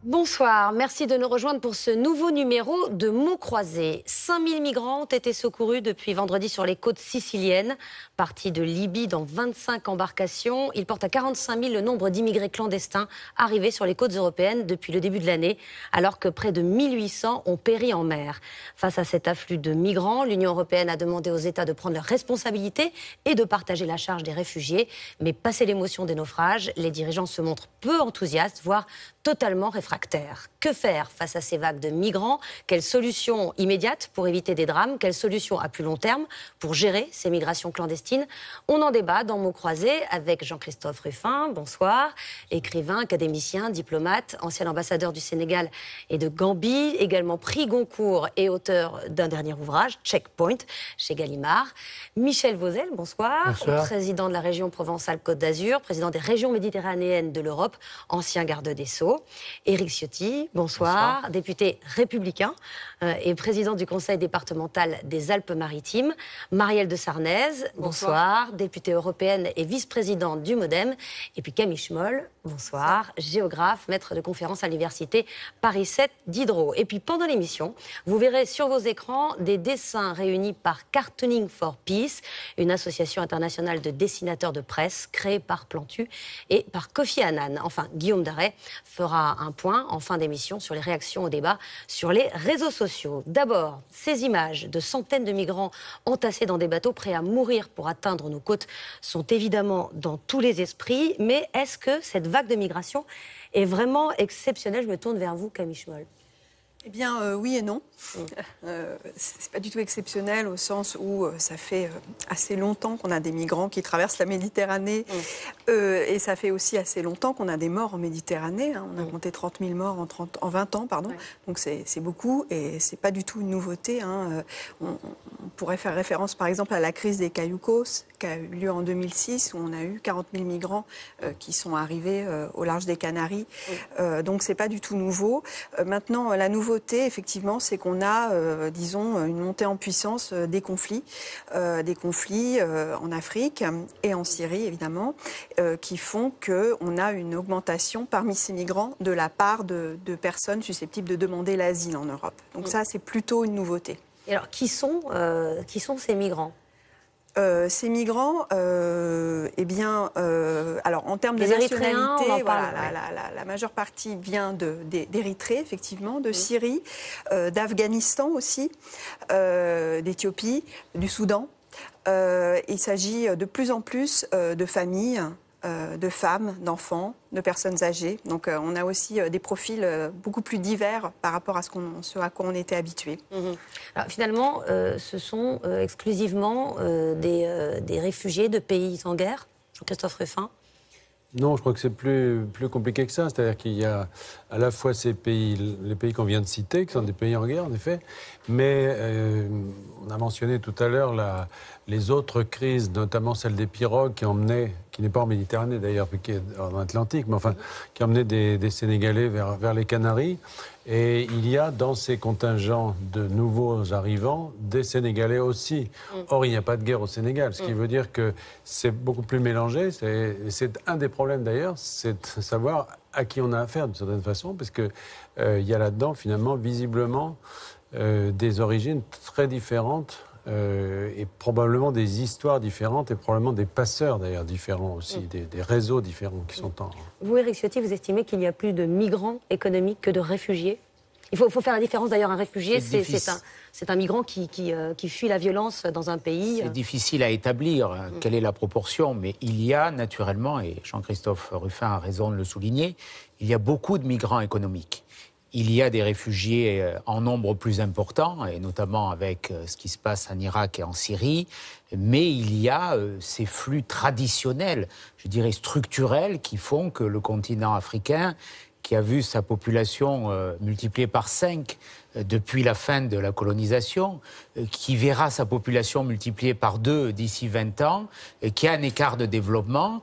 Bonsoir, merci de nous rejoindre pour ce nouveau numéro de Mots croisés. 5000 migrants ont été secourus depuis vendredi sur les côtes siciliennes. Partis de Libye dans 25 embarcations, ils portent à 45 000 le nombre d'immigrés clandestins arrivés sur les côtes européennes depuis le début de l'année, alors que près de 1800 ont péri en mer. Face à cet afflux de migrants, l'Union européenne a demandé aux États de prendre leurs responsabilités et de partager la charge des réfugiés. Mais passé l'émotion des naufrages, les dirigeants se montrent peu enthousiastes, voire totalement réfractaires. Que faire face à ces vagues de migrants? Quelles solutions immédiates pour éviter des drames? Quelles solutions à plus long terme pour gérer ces migrations clandestines? On en débat dans Mots croisés avec Jean-Christophe Rufin, bonsoir, écrivain, académicien, diplomate, ancien ambassadeur du Sénégal et de Gambie, également prix Goncourt et auteur d'un dernier ouvrage, Checkpoint, chez Gallimard. Michel Vauzel, bonsoir, bonsoir. Président de la région Provence-Alpes-Côte d'Azur, président des régions méditerranéennes de l'Europe, ancien garde des Sceaux. Éric Ciotti, bonsoir, député républicain et président du conseil départemental des Alpes-Maritimes. Marielle de Sarnez, bonsoir, députée européenne et vice-présidente du MoDem. Et puis Camille Schmoll, bonsoir, géographe, maître de conférence à l'université Paris 7 Diderot. Et puis pendant l'émission, vous verrez sur vos écrans des dessins réunis par Cartooning for Peace, une association internationale de dessinateurs de presse créée par Plantu et par Kofi Annan. Enfin, Guillaume Darey fera un point en fin d'émission sur les réactions au débat sur les réseaux sociaux. D'abord, ces images de centaines de migrants entassés dans des bateaux prêts à mourir pour atteindre nos côtes sont évidemment dans tous les esprits. Mais est-ce que cette vague de migration est vraiment exceptionnelle? Je me tourne vers vous, Camille Schmoll. Eh bien, oui et non. C'est pas du tout exceptionnel au sens où ça fait assez longtemps qu'on a des migrants qui traversent la Méditerranée et ça fait aussi assez longtemps qu'on a des morts en Méditerranée. Hein. On a compté 30 000 morts en 20 ans, pardon. Ouais. Donc c'est beaucoup et c'est pas du tout une nouveauté. Hein. On pourrait faire référence par exemple à la crise des Cayucos qui a eu lieu en 2006 où on a eu 40 000 migrants qui sont arrivés au large des Canaries. Donc c'est pas du tout nouveau. Maintenant, la nouveauté, effectivement, c'est qu'on a, disons, une montée en puissance des conflits en Afrique et en Syrie, évidemment, qui font qu'on a une augmentation parmi ces migrants de la part de personnes susceptibles de demander l'asile en Europe. Donc ça, c'est plutôt une nouveauté. Et alors, qui sont ces migrants ? Ces migrants, alors en termes de nationalité, voilà, la majeure partie vient d'Érythrée, effectivement, de Syrie, d'Afghanistan aussi, d'Éthiopie, du Soudan. Il s'agit de plus en plus de familles, de femmes, d'enfants, de personnes âgées. Donc on a aussi des profils beaucoup plus divers par rapport à ce à quoi on était habitué. Alors, finalement, ce sont exclusivement des réfugiés de pays en guerre, Jean-Christophe Rufin? Non, je crois que c'est plus compliqué que ça. C'est-à-dire qu'il y a à la fois ces pays, les pays qu'on vient de citer, qui sont des pays en guerre, en effet, mais on a mentionné tout à l'heure les autres crises, notamment celle des pirogues qui n'est pas en Méditerranée d'ailleurs, mais qui est en Atlantique, mais enfin, qui emmenait des Sénégalais vers les Canaries. Et il y a dans ces contingents de nouveaux arrivants des Sénégalais aussi. Or, il n'y a pas de guerre au Sénégal, ce qui veut dire que c'est beaucoup plus mélangé. C'est un des problèmes d'ailleurs, c'est de savoir à qui on a affaire d'une certaine façon, parce qu'il y a là-dedans finalement visiblement des origines très différentes et probablement des histoires différentes et probablement des passeurs d'ailleurs différents aussi, des réseaux différents qui sont en... Vous, Éric Ciotti, vous estimez qu'il y a plus de migrants économiques que de réfugiés? Il faut faire la différence d'ailleurs, un réfugié, c'est un migrant qui fuit la violence dans un pays. C'est difficile à établir quelle est la proportion, mais il y a naturellement, et Jean-Christophe Rufin a raison de le souligner, il y a beaucoup de migrants économiques. Il y a des réfugiés en nombre plus important, et notamment avec ce qui se passe en Irak et en Syrie, mais il y a ces flux traditionnels, je dirais structurels, qui font que le continent africain, qui a vu sa population multipliée par 5 depuis la fin de la colonisation, qui verra sa population multipliée par 2 d'ici 20 ans, qui a un écart de développement,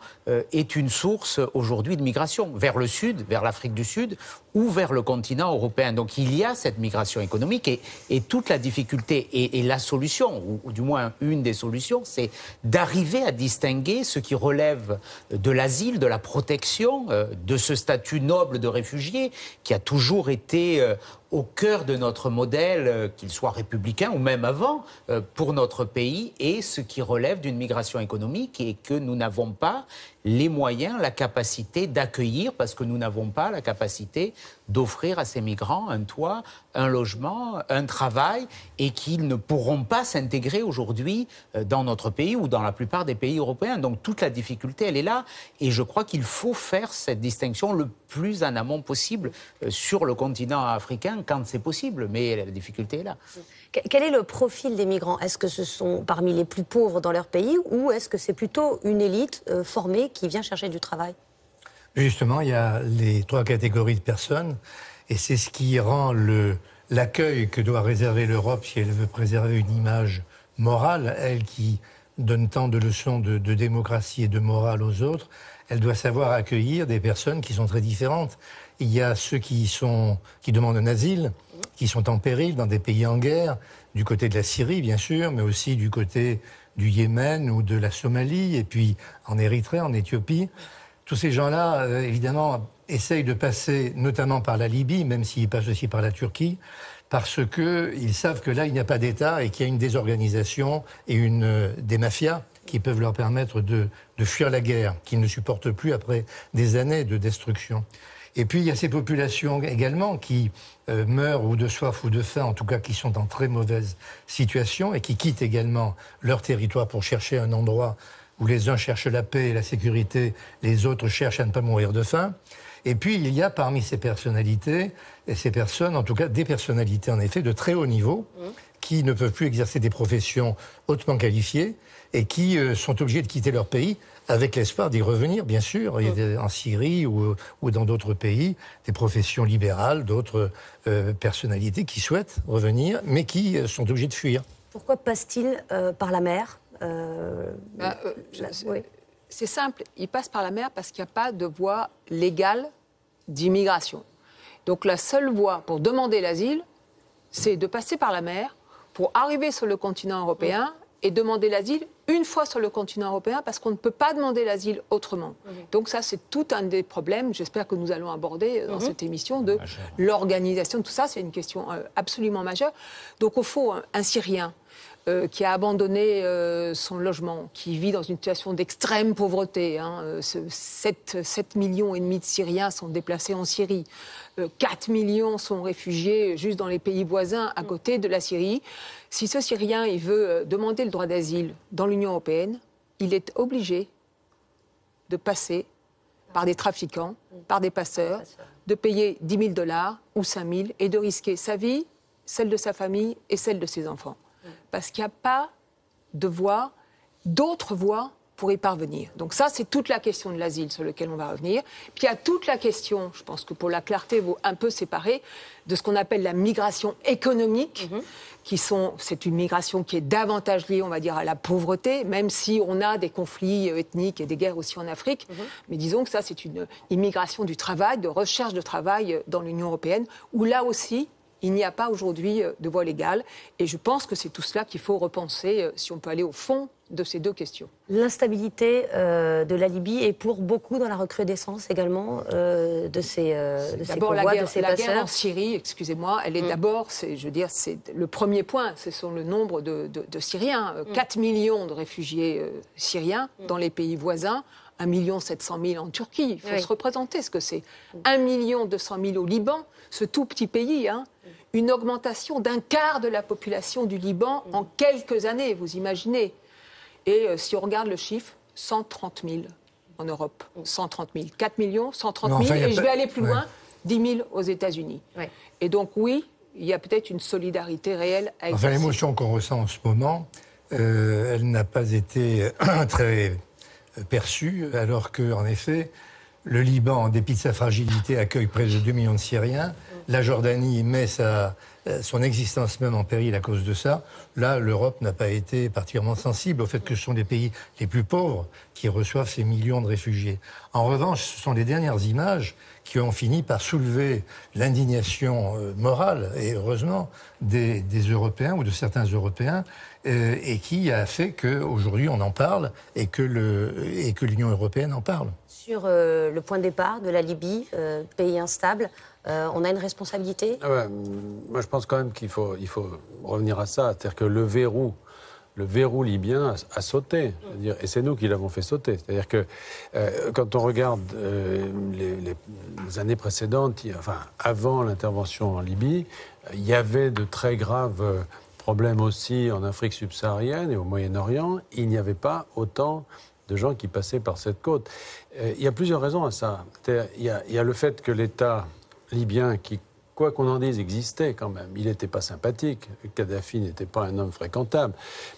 est une source aujourd'hui de migration vers le sud, vers l'Afrique du Sud ou vers le continent européen. Donc il y a cette migration économique et toute la difficulté et la solution, ou du moins une des solutions, c'est d'arriver à distinguer ce qui relève de l'asile, de la protection, de ce statut noble de réfugié qui a toujours été au cœur de notre modèle, qu'il soit républicain ou même avant, pour notre pays, et ce qui relève d'une migration économique et que nous n'avons pas les moyens, la capacité d'accueillir, parce que nous n'avons pas la capacité d'offrir à ces migrants un toit, un logement, un travail, et qu'ils ne pourront pas s'intégrer aujourd'hui dans notre pays ou dans la plupart des pays européens. Donc toute la difficulté, elle est là, et je crois qu'il faut faire cette distinction le plus en amont possible sur le continent africain, quand c'est possible, mais la difficulté est là. Quel est le profil des migrants? Est-ce que ce sont parmi les plus pauvres dans leur pays ou est-ce que c'est plutôt une élite formée qui vient chercher du travail? Justement, il y a les 3 catégories de personnes et c'est ce qui rend l'accueil que doit réserver l'Europe si elle veut préserver une image morale, elle qui donne tant de leçons de démocratie et de morale aux autres, elle doit savoir accueillir des personnes qui sont très différentes. Il y a ceux qui demandent un asile, qui sont en péril dans des pays en guerre, du côté de la Syrie bien sûr, mais aussi du côté du Yémen ou de la Somalie, et puis en Érythrée, en Éthiopie. Tous ces gens-là, évidemment, essayent de passer notamment par la Libye, même s'ils passent aussi par la Turquie, parce qu'ils savent que là, il n'y a pas d'État et qu'il y a une désorganisation et des mafias qui peuvent leur permettre de fuir la guerre, qu'ils ne supportent plus après des années de destruction. Et puis, il y a ces populations également qui meurent ou de soif ou de faim, en tout cas qui sont en très mauvaise situation et qui quittent également leur territoire pour chercher un endroit où les uns cherchent la paix et la sécurité, les autres cherchent à ne pas mourir de faim. Et puis, il y a parmi ces personnalités, et ces personnes, en tout cas des personnalités en effet de très haut niveau, qui ne peuvent plus exercer des professions hautement qualifiées et qui sont obligés de quitter leur pays avec l'espoir d'y revenir, bien sûr, en Syrie ou dans d'autres pays, des professions libérales, d'autres personnalités qui souhaitent revenir, mais qui sont obligés de fuir. Pourquoi passe-t-il par la mer? Oui. C'est simple, ils passent par la mer parce qu'il n'y a pas de voie légale d'immigration. Donc la seule voie pour demander l'asile, c'est de passer par la mer pour arriver sur le continent européen et demander l'asile une fois sur le continent européen parce qu'on ne peut pas demander l'asile autrement. Donc ça, c'est tout un des problèmes, j'espère que nous allons aborder dans cette émission, de l'organisation. Tout ça, c'est une question absolument majeure. Donc au fond, un Syrien qui a abandonné son logement, qui vit dans une situation d'extrême pauvreté. 7,5 millions de Syriens sont déplacés en Syrie. 4 millions sont réfugiés juste dans les pays voisins à côté de la Syrie. Si ce Syrien il veut demander le droit d'asile dans l'Union européenne, il est obligé de passer par des trafiquants, par des passeurs, de payer 10 000 $ ou 5 000 et de risquer sa vie, celle de sa famille et celle de ses enfants. Parce qu'il n'y a pas d'autres voies pour y parvenir. Donc ça, c'est toute la question de l'asile sur laquelle on va revenir. Puis il y a toute la question, je pense que pour la clarté, il faut un peu séparer, de ce qu'on appelle la migration économique, c'est une migration qui est davantage liée, on va dire, à la pauvreté, même si on a des conflits ethniques et des guerres aussi en Afrique. Mais disons que ça, c'est une immigration du travail, de recherche de travail dans l'Union européenne, où là aussi, il n'y a pas aujourd'hui de voie légale. Et je pense que c'est tout cela qu'il faut repenser, si on peut aller au fond de ces deux questions. L'instabilité de la Libye est pour beaucoup dans la recrudescence également de ces convois, de ces passeurs. La guerre en Syrie, excusez-moi, elle est d'abord, c'est le premier point, ce sont le nombre de Syriens. 4 millions de réfugiés syriens dans les pays voisins, 1 700 000 en Turquie. Il faut se représenter ce que c'est. 1 200 000 au Liban, ce tout petit pays, une augmentation d'1 quart de la population du Liban en quelques années, vous imaginez. Et si on regarde le chiffre, 130 000 en Europe. 130 000. 4 millions, 130 000. Et je vais aller plus loin, 10 000 aux États-Unis. Et donc, oui, il y a peut-être une solidarité réelle à exercer. L'émotion qu'on ressent en ce moment, elle n'a pas été très perçue, alors qu'en effet, le Liban, en dépit de sa fragilité, accueille près de 2 millions de Syriens. La Jordanie met sa son existence même en péril à cause de ça. Là, l'Europe n'a pas été particulièrement sensible au fait que ce sont les pays les plus pauvres qui reçoivent ces millions de réfugiés. En revanche, ce sont les dernières images qui ont fini par soulever l'indignation morale, et heureusement, des Européens ou de certains Européens, et qui a fait qu'aujourd'hui on en parle et que l'Union européenne en parle. Sur le point de départ de la Libye, pays instable, on a une responsabilité? Moi, je pense quand même qu'il faut revenir à ça. C'est-à-dire que le verrou libyen a sauté. Et c'est nous qui l'avons fait sauter. C'est-à-dire que quand on regarde les années précédentes, avant l'intervention en Libye, il y avait de très graves problèmes aussi en Afrique subsaharienne et au Moyen-Orient. Il n'y avait pas autant de gens qui passaient par cette côte. Il y a plusieurs raisons à ça. Il y a le fait que l'État libyen, qui, quoi qu'on en dise, existait quand même. Il n'était pas sympathique. Kadhafi n'était pas un homme fréquentable.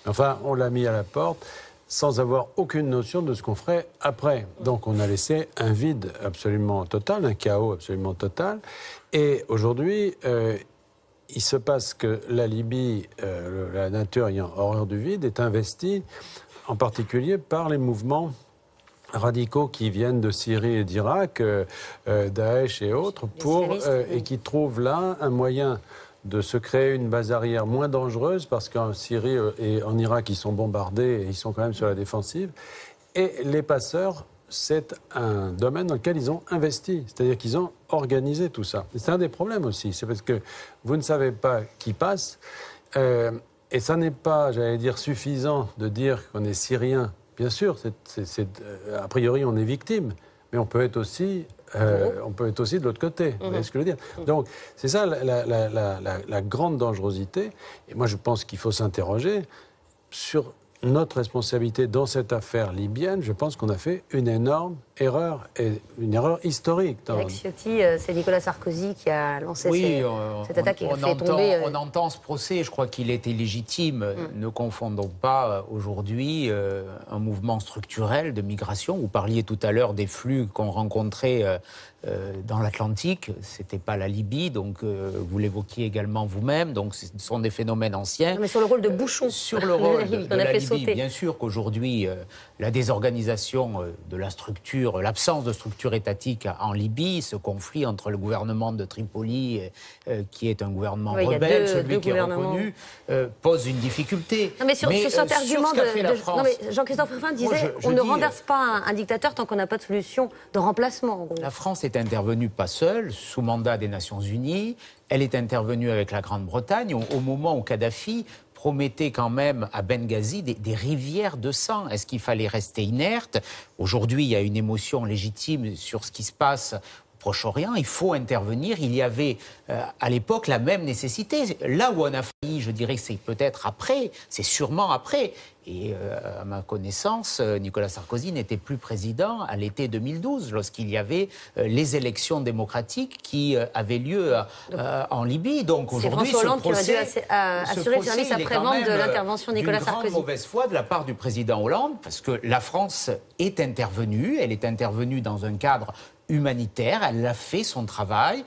Mais enfin, on l'a mis à la porte sans avoir aucune notion de ce qu'on ferait après. Donc on a laissé un vide absolument total, un chaos absolument total. Et aujourd'hui, il se passe que la Libye, la nature ayant horreur du vide, est investie en particulier par les mouvements radicaux qui viennent de Syrie et d'Irak, Daesh et autres, et qui trouvent là un moyen de se créer une base arrière moins dangereuse, parce qu'en Syrie et en Irak, ils sont bombardés et ils sont quand même sur la défensive. Et les passeurs, c'est un domaine dans lequel ils ont investi, c'est-à-dire qu'ils ont organisé tout ça. C'est un des problèmes aussi, c'est parce que vous ne savez pas qui passe, et ça n'est pas, j'allais dire, suffisant de dire qu'on est syrien. Bien sûr, a priori, on est victime, mais on peut être aussi de l'autre côté. Vous voyez ce que je veux dire? Donc, c'est ça la grande dangerosité. Et moi, je pense qu'il faut s'interroger sur notre responsabilité dans cette affaire libyenne. Je pense qu'on a fait une énorme erreur, et une erreur historique. Avec Ciotti, c'est Nicolas Sarkozy qui a lancé cette attaque et qui a fait tomber... On entend ce procès, je crois qu'il était légitime. Ne confondons pas aujourd'hui un mouvement structurel de migration. Vous parliez tout à l'heure des flux qu'on rencontrait dans l'Atlantique. C'était pas la Libye, donc vous l'évoquiez également vous-même. Donc ce sont des phénomènes anciens. Non, mais sur le rôle de bouchon. Sur le rôle de la Libye, bien sûr qu'aujourd'hui, la désorganisation de la structure, l'absence de structure étatique en Libye, ce conflit entre le gouvernement de Tripoli, qui est un gouvernement rebelle, celui qui est reconnu, pose une difficulté. Non, mais sur cet argument de Jean-Christophe Rufin disait on ne renverse pas un dictateur tant qu'on n'a pas de solution de remplacement. En gros. La France est intervenue pas seule, sous mandat des Nations Unies. Elle est intervenue avec la Grande-Bretagne au moment où Kadhafi promettait quand même à Benghazi des rivières de sang. Est-ce qu'il fallait rester inerte? Aujourd'hui, il y a une émotion légitime sur ce qui se passe au Proche-Orient. Il faut intervenir. Il y avait à l'époque la même nécessité. Là où on a failli, je dirais que c'est peut-être après, c'est sûrement après. Et à ma connaissance, Nicolas Sarkozy n'était plus président à l'été 2012, lorsqu'il y avait les élections démocratiques qui avaient lieu en Libye. Donc aujourd'hui, François Hollande qui aurait dû assurer le service après-vente de l'intervention de Nicolas Sarkozy. C'est une grande mauvaise foi de la part du président Hollande, parce que la France est intervenue. Elle est intervenue dans un cadre humanitaire. Elle a fait son travail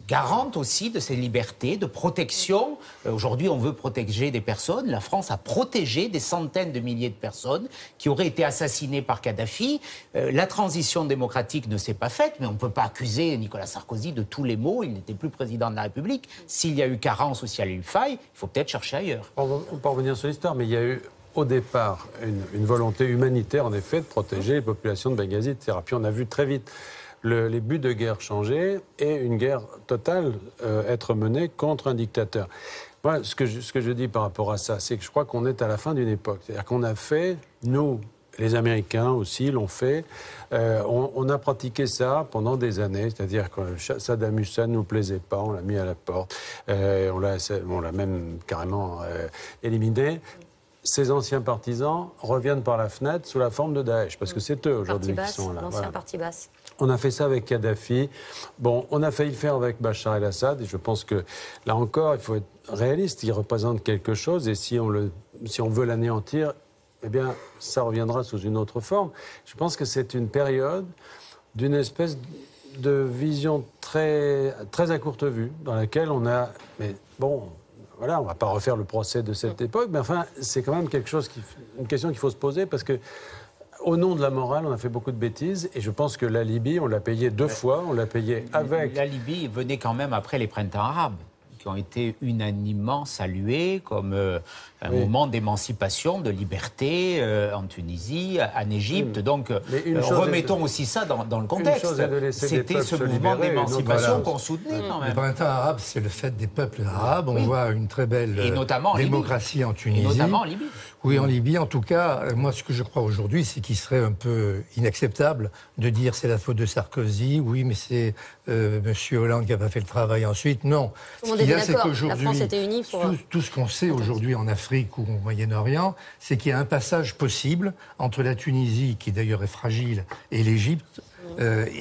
garante aussi de ses libertés, de protection. Aujourd'hui, on veut protéger des personnes. La France a protégé des centaines de milliers de personnes qui auraient été assassinées par Kadhafi. La transition démocratique ne s'est pas faite, mais on ne peut pas accuser Nicolas Sarkozy de tous les maux. Il n'était plus président de la République. S'il y a eu carence ou s'il y a eu faille, il faut peut-être chercher ailleurs. On peut revenir sur l'histoire, mais il y a eu au départ une volonté humanitaire, en effet, de protéger les populations de Benghazi, etc. Puis on a vu très vite les buts de guerre changer et une guerre totale être menée contre un dictateur. Moi, ce que je dis par rapport à ça, c'est que je crois qu'on est à la fin d'une époque. C'est-à-dire qu'on a fait, nous, les Américains aussi l'ont fait, on a pratiqué ça pendant des années, c'est-à-dire que Saddam Hussein ne nous plaisait pas, on l'a mis à la porte, on l'a même carrément éliminé. Ces anciens partisans reviennent par la fenêtre sous la forme de Daesh, parce que c'est eux aujourd'hui qui sont là. L'ancien parti basse. On a fait ça avec Kadhafi. Bon, on a failli le faire avec Bachar el-Assad, et je pense que, là encore, il faut être réaliste. Il représente quelque chose, et si on veut l'anéantir, eh bien, ça reviendra sous une autre forme. Je pense que c'est une période d'une espèce de vision très, très à courte vue, dans laquelle on a... Mais bon, voilà, on ne va pas refaire le procès de cette époque, mais enfin, c'est quand même une question qu'il faut se poser, parce que au nom de la morale, on a fait beaucoup de bêtises, et je pense que la Libye, on l'a payé 2 fois, on l'a payé avec... La Libye venait quand même après les printemps arabes, qui ont été unanimement salués comme un moment d'émancipation, de liberté en Tunisie, en Égypte. Donc, remettons aussi ça dans le contexte. C'était ce mouvement d'émancipation qu'on soutenait quand même. Le printemps arabe, c'est le fait des peuples arabes. On voit une très belle démocratie en Tunisie. Et notamment en Libye. Oui, en Libye. En tout cas, moi, ce que je crois aujourd'hui, c'est qu'il serait un peu inacceptable de dire c'est la faute de Sarkozy, oui, mais c'est M. Hollande qui n'a pas fait le travail ensuite. Non. Tout le monde est d'accord. La France était unie pour... Tout ce qu'on sait aujourd'hui en Afrique ou au Moyen-Orient, c'est qu'il y a un passage possible entre la Tunisie, qui d'ailleurs est fragile, et l'Égypte,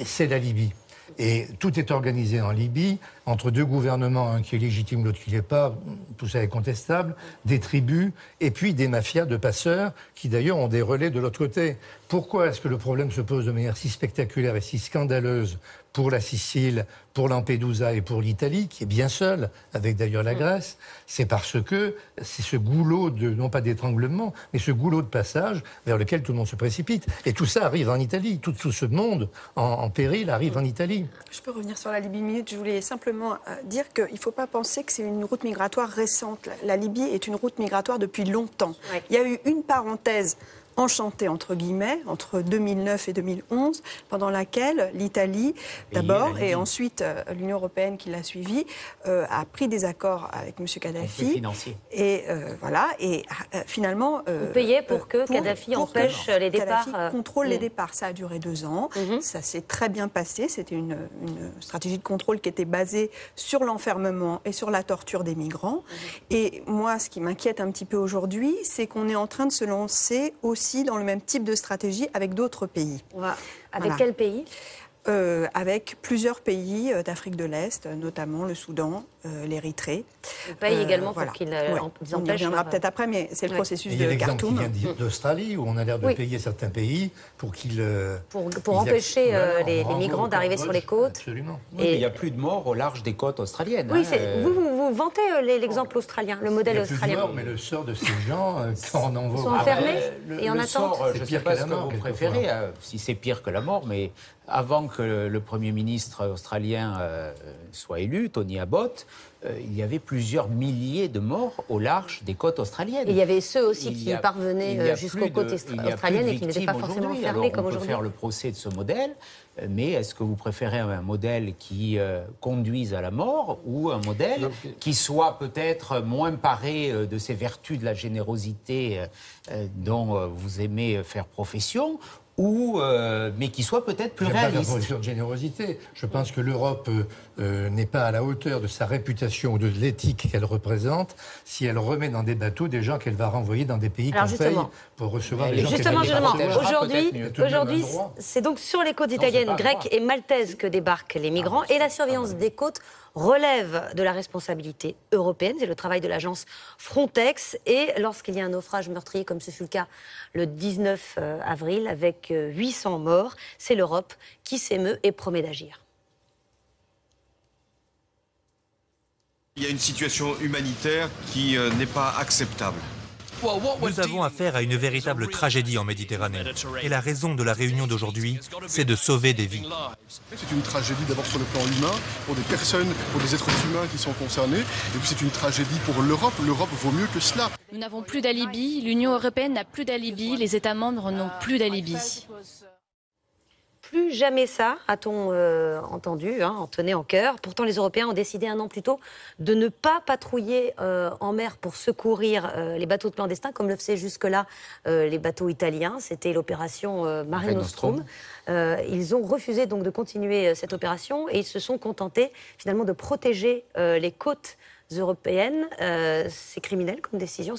c'est la Libye. Et tout est organisé en Libye, entre 2 gouvernements, un qui est légitime, l'autre qui ne l'est pas, tout ça est contestable, des tribus, et puis des mafias de passeurs, qui d'ailleurs ont des relais de l'autre côté. Pourquoi est-ce que le problème se pose de manière si spectaculaire et si scandaleuse pour la Sicile, pour Lampedusa et pour l'Italie, qui est bien seule, avec d'ailleurs la Grèce? C'est parce que c'est ce goulot non pas d'étranglement, mais ce goulot de passage vers lequel tout le monde se précipite. Et tout ça arrive en Italie. Tout ce monde en péril arrive en Italie. Je peux revenir sur la Libye une minute. Je voulais simplement dire qu'il ne faut pas penser que c'est une route migratoire récente. La Libye est une route migratoire depuis longtemps. Ouais. Il y a eu une parenthèse enchantée, entre guillemets, entre 2009 et 2011, pendant laquelle l'Italie, d'abord, et ensuite l'Union européenne qui l'a suivi, a pris des accords avec M. Kadhafi. Et voilà, et finalement... Vous payez pour que Kadhafi empêche les départs. Kadhafi contrôle les départs. Ça a duré 2 ans. Ça s'est très bien passé. C'était une stratégie de contrôle qui était basée sur l'enfermement et sur la torture des migrants. Et moi, ce qui m'inquiète un petit peu aujourd'hui, c'est qu'on est en train de se lancer aussi dans le même type de stratégie avec d'autres pays. Avec quel pays ? Avec plusieurs pays d'Afrique de l'Est, notamment le Soudan, l'Érythrée. On paye également pour qu'ils empêchent... On y reviendra peut-être après, mais c'est le processus de Khartoum. Il y a l'exemple qui vient d'Australie, où on a l'air de payer certains pays pour qu'ils... Pour empêcher les migrants d'arriver sur les côtes. Absolument. Et il n'y a plus de morts au large des côtes australiennes. Oui, vous vantez l'exemple australien, le modèle australien. Il y a plus de morts, mais le sort de ces gens, quand on envoie... Ils sont enfermés et en attente. Je ne sais pas ce que vous préférez, si c'est pire que la mort, mais avant que le Premier ministre australien soit élu, Tony Abbott, il y avait plusieurs milliers de morts au large des côtes australiennes. Et il y avait ceux aussi qui parvenaient jusqu'aux côtes australiennes et qui n'étaient pas forcément enfermés comme aujourd'hui. On peut faire le procès de ce modèle, mais est-ce que vous préférez un modèle qui conduise à la mort ou un modèle qui soit peut-être moins paré de ces vertus de la générosité dont vous aimez faire profession, mais qui soit peut-être plus réaliste. Pas de générosité. Je pense que l'Europe n'est pas à la hauteur de sa réputation ou de l'éthique qu'elle représente si elle remet dans des bateaux des gens qu'elle va renvoyer dans des pays qu'on paye pour recevoir des gens Justement, aujourd'hui, c'est donc sur les côtes italiennes, grecques et maltaises que débarquent les migrants et la surveillance des côtes relève de la responsabilité européenne. C'est le travail de l'agence Frontex. Et lorsqu'il y a un naufrage meurtrier, comme ce fut le cas le 19 avril, avec 800 morts, c'est l'Europe qui s'émeut et promet d'agir. Il y a une situation humanitaire qui n'est pas acceptable. Nous avons affaire à une véritable tragédie en Méditerranée. Et la raison de la réunion d'aujourd'hui, c'est de sauver des vies. C'est une tragédie d'abord sur le plan humain, pour des personnes, pour des êtres humains qui sont concernés. Et puis c'est une tragédie pour l'Europe. L'Europe vaut mieux que cela. Nous n'avons plus d'alibi, l'Union européenne n'a plus d'alibi, les États membres n'ont plus d'alibi. Plus jamais ça, a-t-on entendu, en tenait en cœur. Pourtant, les Européens ont décidé 1 an plus tôt de ne pas patrouiller en mer pour secourir les bateaux de clandestins, comme le faisaient jusque-là les bateaux italiens. C'était l'opération Mare Nostrum. Ils ont refusé donc de continuer cette opération et ils se sont contentés finalement de protéger les côtes européennes. C'est criminel comme décision.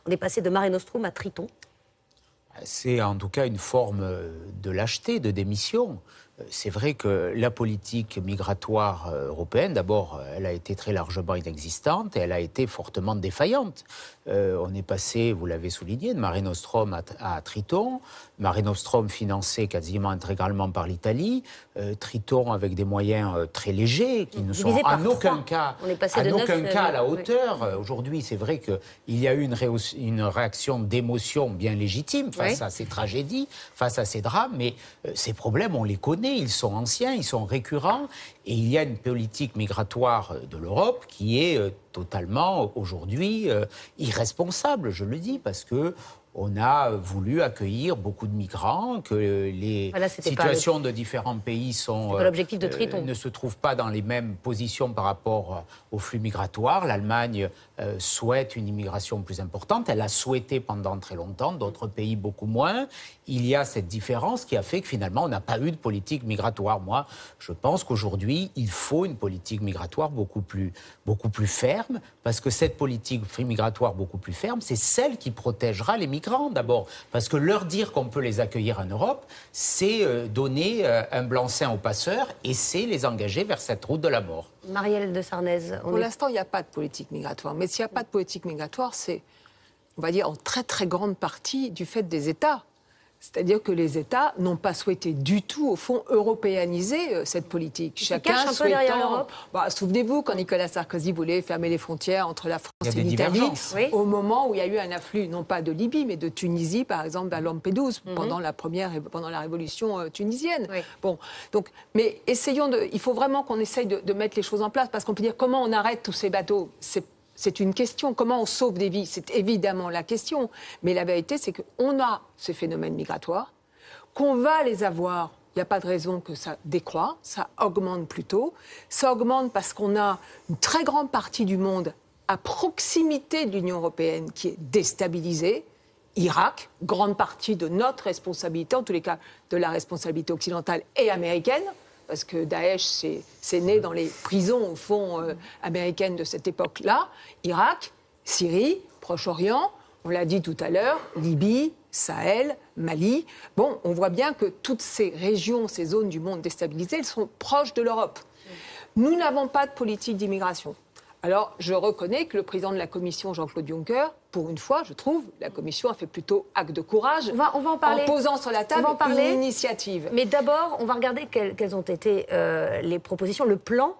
On est passé de Mare Nostrum à Triton. C'est en tout cas une forme de lâcheté, de démission. c'est vrai que la politique migratoire européenne, d'abord, elle a été très largement inexistante et elle a été fortement défaillante. On est passé, vous l'avez souligné, de Mare Nostrum à Triton. Mare Nostrum financé quasiment intégralement par l'Italie. Triton avec des moyens très légers qui ne sont en aucun cas à la hauteur. Aujourd'hui, c'est vrai qu'il y a eu une réaction d'émotion bien légitime face à ces tragédies, face à ces drames, mais ces problèmes, on les connaît, ils sont anciens, ils sont récurrents, et il y a une politique migratoire de l'Europe qui est totalement, aujourd'hui, irresponsable, je le dis, parce que on a voulu accueillir beaucoup de migrants, que les situations de différents pays ne se trouvent pas dans les mêmes positions par rapport aux flux migratoires. L'Allemagne souhaite une immigration plus importante. Elle a souhaité pendant très longtemps, d'autres pays beaucoup moins. Il y a cette différence qui a fait que finalement, on n'a pas eu de politique migratoire. Moi, je pense qu'aujourd'hui, il faut une politique migratoire beaucoup plus ferme, parce que cette politique migratoire beaucoup plus ferme, c'est celle qui protégera les migrants d'abord. Parce que leur dire qu'on peut les accueillir en Europe, c'est donner un blanc-seing aux passeurs et c'est les engager vers cette route de la mort. Marielle de Sarnez. Pour l'instant, il n'y a pas de politique migratoire. Mais s'il n'y a pas de politique migratoire, c'est, on va dire, en très très grande partie du fait des États. C'est-à-dire que les États n'ont pas souhaité du tout, au fond, européaniser cette politique. Chacun un peu derrière l'Europe. Souvenez-vous, quand Nicolas Sarkozy voulait fermer les frontières entre la France et l'Italie, au moment où il y a eu un afflux, non pas de Libye, mais de Tunisie, par exemple, vers Lampedusa, pendant la révolution tunisienne. Oui. Bon, donc, mais il faut vraiment qu'on essaye de mettre les choses en place, parce qu'on peut dire comment on arrête tous ces bateaux. C'est une question. Comment on sauve des vies? C'est évidemment la question. Mais la vérité, c'est qu'on a ces phénomènes migratoires, qu'on va les avoir. Il n'y a pas de raison que ça décroît. Ça augmente plutôt. Ça augmente parce qu'on a une très grande partie du monde à proximité de l'Union européenne qui est déstabilisée. Irak, grande partie de notre responsabilité, en tous les cas de la responsabilité occidentale et américaine, parce que Daesh, c'est né dans les prisons, au fond, américaines de cette époque-là. Irak, Syrie, Proche-Orient, on l'a dit tout à l'heure, Libye, Sahel, Mali. Bon, on voit bien que toutes ces régions, ces zones du monde déstabilisées, elles sont proches de l'Europe. Nous n'avons pas de politique d'immigration. Alors, je reconnais que le président de la Commission, Jean-Claude Juncker, pour une fois, je trouve, la Commission a fait plutôt acte de courage on va en parler. En posant sur la table une initiative. Mais d'abord, on va regarder quelles ont été les propositions, le plan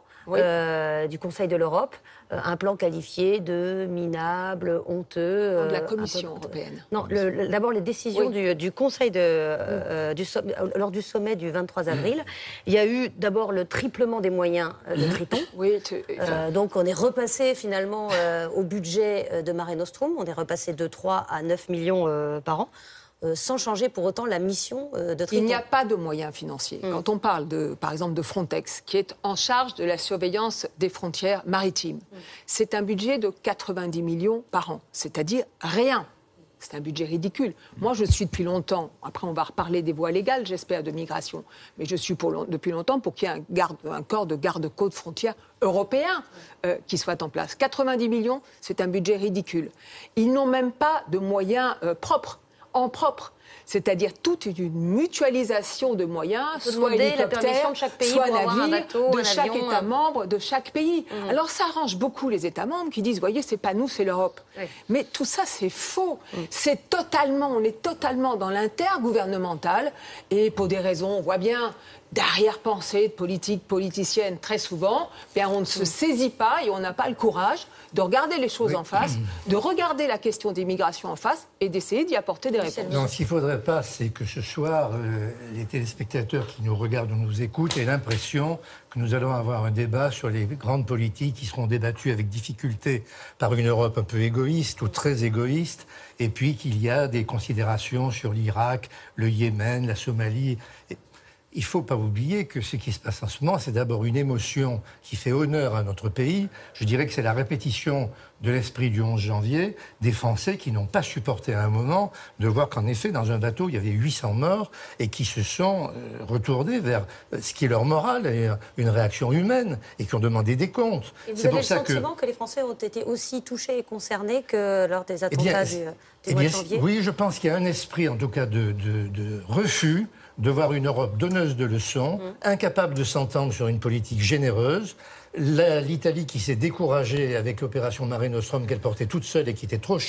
du Conseil de l'Europe. Un plan qualifié de minable, honteux. De la Commission européenne. Non, d'abord les décisions du Conseil lors du sommet du 23 avril. Il y a eu d'abord le triplement des moyens de Triton. Donc on est repassé finalement au budget de Mare Nostrum. On est repassé de 3 à 9 millions par an. Sans changer pour autant la mission de Triton. Il n'y a pas de moyens financiers. Quand on parle, par exemple, de Frontex, qui est en charge de la surveillance des frontières maritimes, c'est un budget de 90 millions par an, c'est-à-dire rien. C'est un budget ridicule. Moi, je suis depuis longtemps, après on va reparler des voies légales, j'espère, de migration, mais je suis depuis longtemps pour qu'il y ait un corps de garde-côtes frontières européen qui soit en place. 90 millions, c'est un budget ridicule. Ils n'ont même pas de moyens propres. En propre, c'est-à-dire toute une mutualisation de moyens, soit hélicoptère, soit navire, de chaque État membre, de chaque pays. Alors ça arrange beaucoup les États membres qui disent, voyez, c'est pas nous, c'est l'Europe. Mais tout ça, c'est faux. On est totalement dans l'intergouvernemental et pour des raisons, on voit bien, d'arrière-pensée, de politique politicienne, très souvent, bien, on ne se saisit pas et on n'a pas le courage de regarder les choses en face, de regarder la question des migrations en face et d'essayer d'y apporter des réponses. Non, ce qu'il ne faudrait pas, c'est que ce soir, les téléspectateurs qui nous regardent ou nous écoutent aient l'impression que nous allons avoir un débat sur les grandes politiques qui seront débattues avec difficulté par une Europe un peu égoïste ou très égoïste, et puis qu'il y a des considérations sur l'Irak, le Yémen, la Somalie. Il ne faut pas oublier que ce qui se passe en ce moment, c'est d'abord une émotion qui fait honneur à notre pays. Je dirais que c'est la répétition de l'esprit du 11 janvier des Français qui n'ont pas supporté à un moment de voir qu'en effet, dans un bateau, il y avait 800 morts et qui se sont retournés vers ce qui est leur morale et une réaction humaine et qui ont demandé des comptes. Et vous avez le sentiment que les Français ont été aussi touchés et concernés que lors des attentats du mois de janvier? Oui, je pense qu'il y a un esprit, en tout cas, de refus de voir une Europe donneuse de leçons, incapable de s'entendre sur une politique généreuse. L'Italie qui s'est découragée avec l'opération Mare Nostrum qu'elle portait toute seule et qui était trop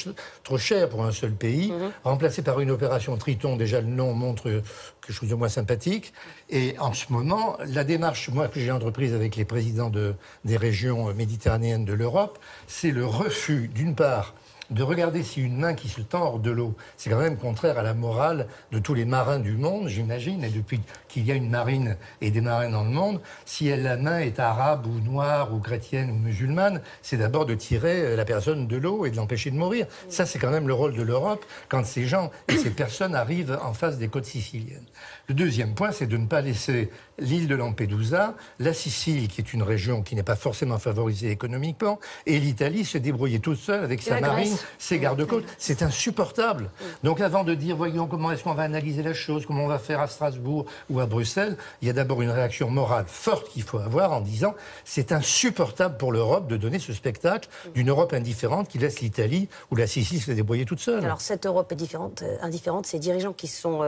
chère pour un seul pays, remplacée par une opération Triton, déjà le nom montre quelque chose de moins sympathique. Et en ce moment, la démarche, moi, que j'ai entreprise avec les présidents des régions méditerranéennes de l'Europe, c'est le refus, d'une part, de regarder si une main qui se tend hors de l'eau, c'est quand même contraire à la morale de tous les marins du monde, j'imagine, et depuis qu'il y a une marine et des marins dans le monde, si la main est arabe ou noire ou chrétienne ou musulmane, c'est d'abord de tirer la personne de l'eau et de l'empêcher de mourir. Ça, c'est quand même le rôle de l'Europe quand ces gens et ces personnes arrivent en face des côtes siciliennes. Le deuxième point, c'est de ne pas laisser l'île de Lampedusa, la Sicile, qui est une région qui n'est pas forcément favorisée économiquement, et l'Italie se débrouiller toute seule avec sa marine, ses gardes-côtes. C'est insupportable. Donc avant de dire, voyons comment est-ce qu'on va analyser la chose, comment on va faire à Strasbourg ou à Bruxelles, il y a d'abord une réaction morale forte qu'il faut avoir en disant, c'est insupportable pour l'Europe de donner ce spectacle d'une Europe indifférente qui laisse l'Italie ou la Sicile se débrouiller toute seule. Alors cette Europe est indifférente, ces dirigeants qui sont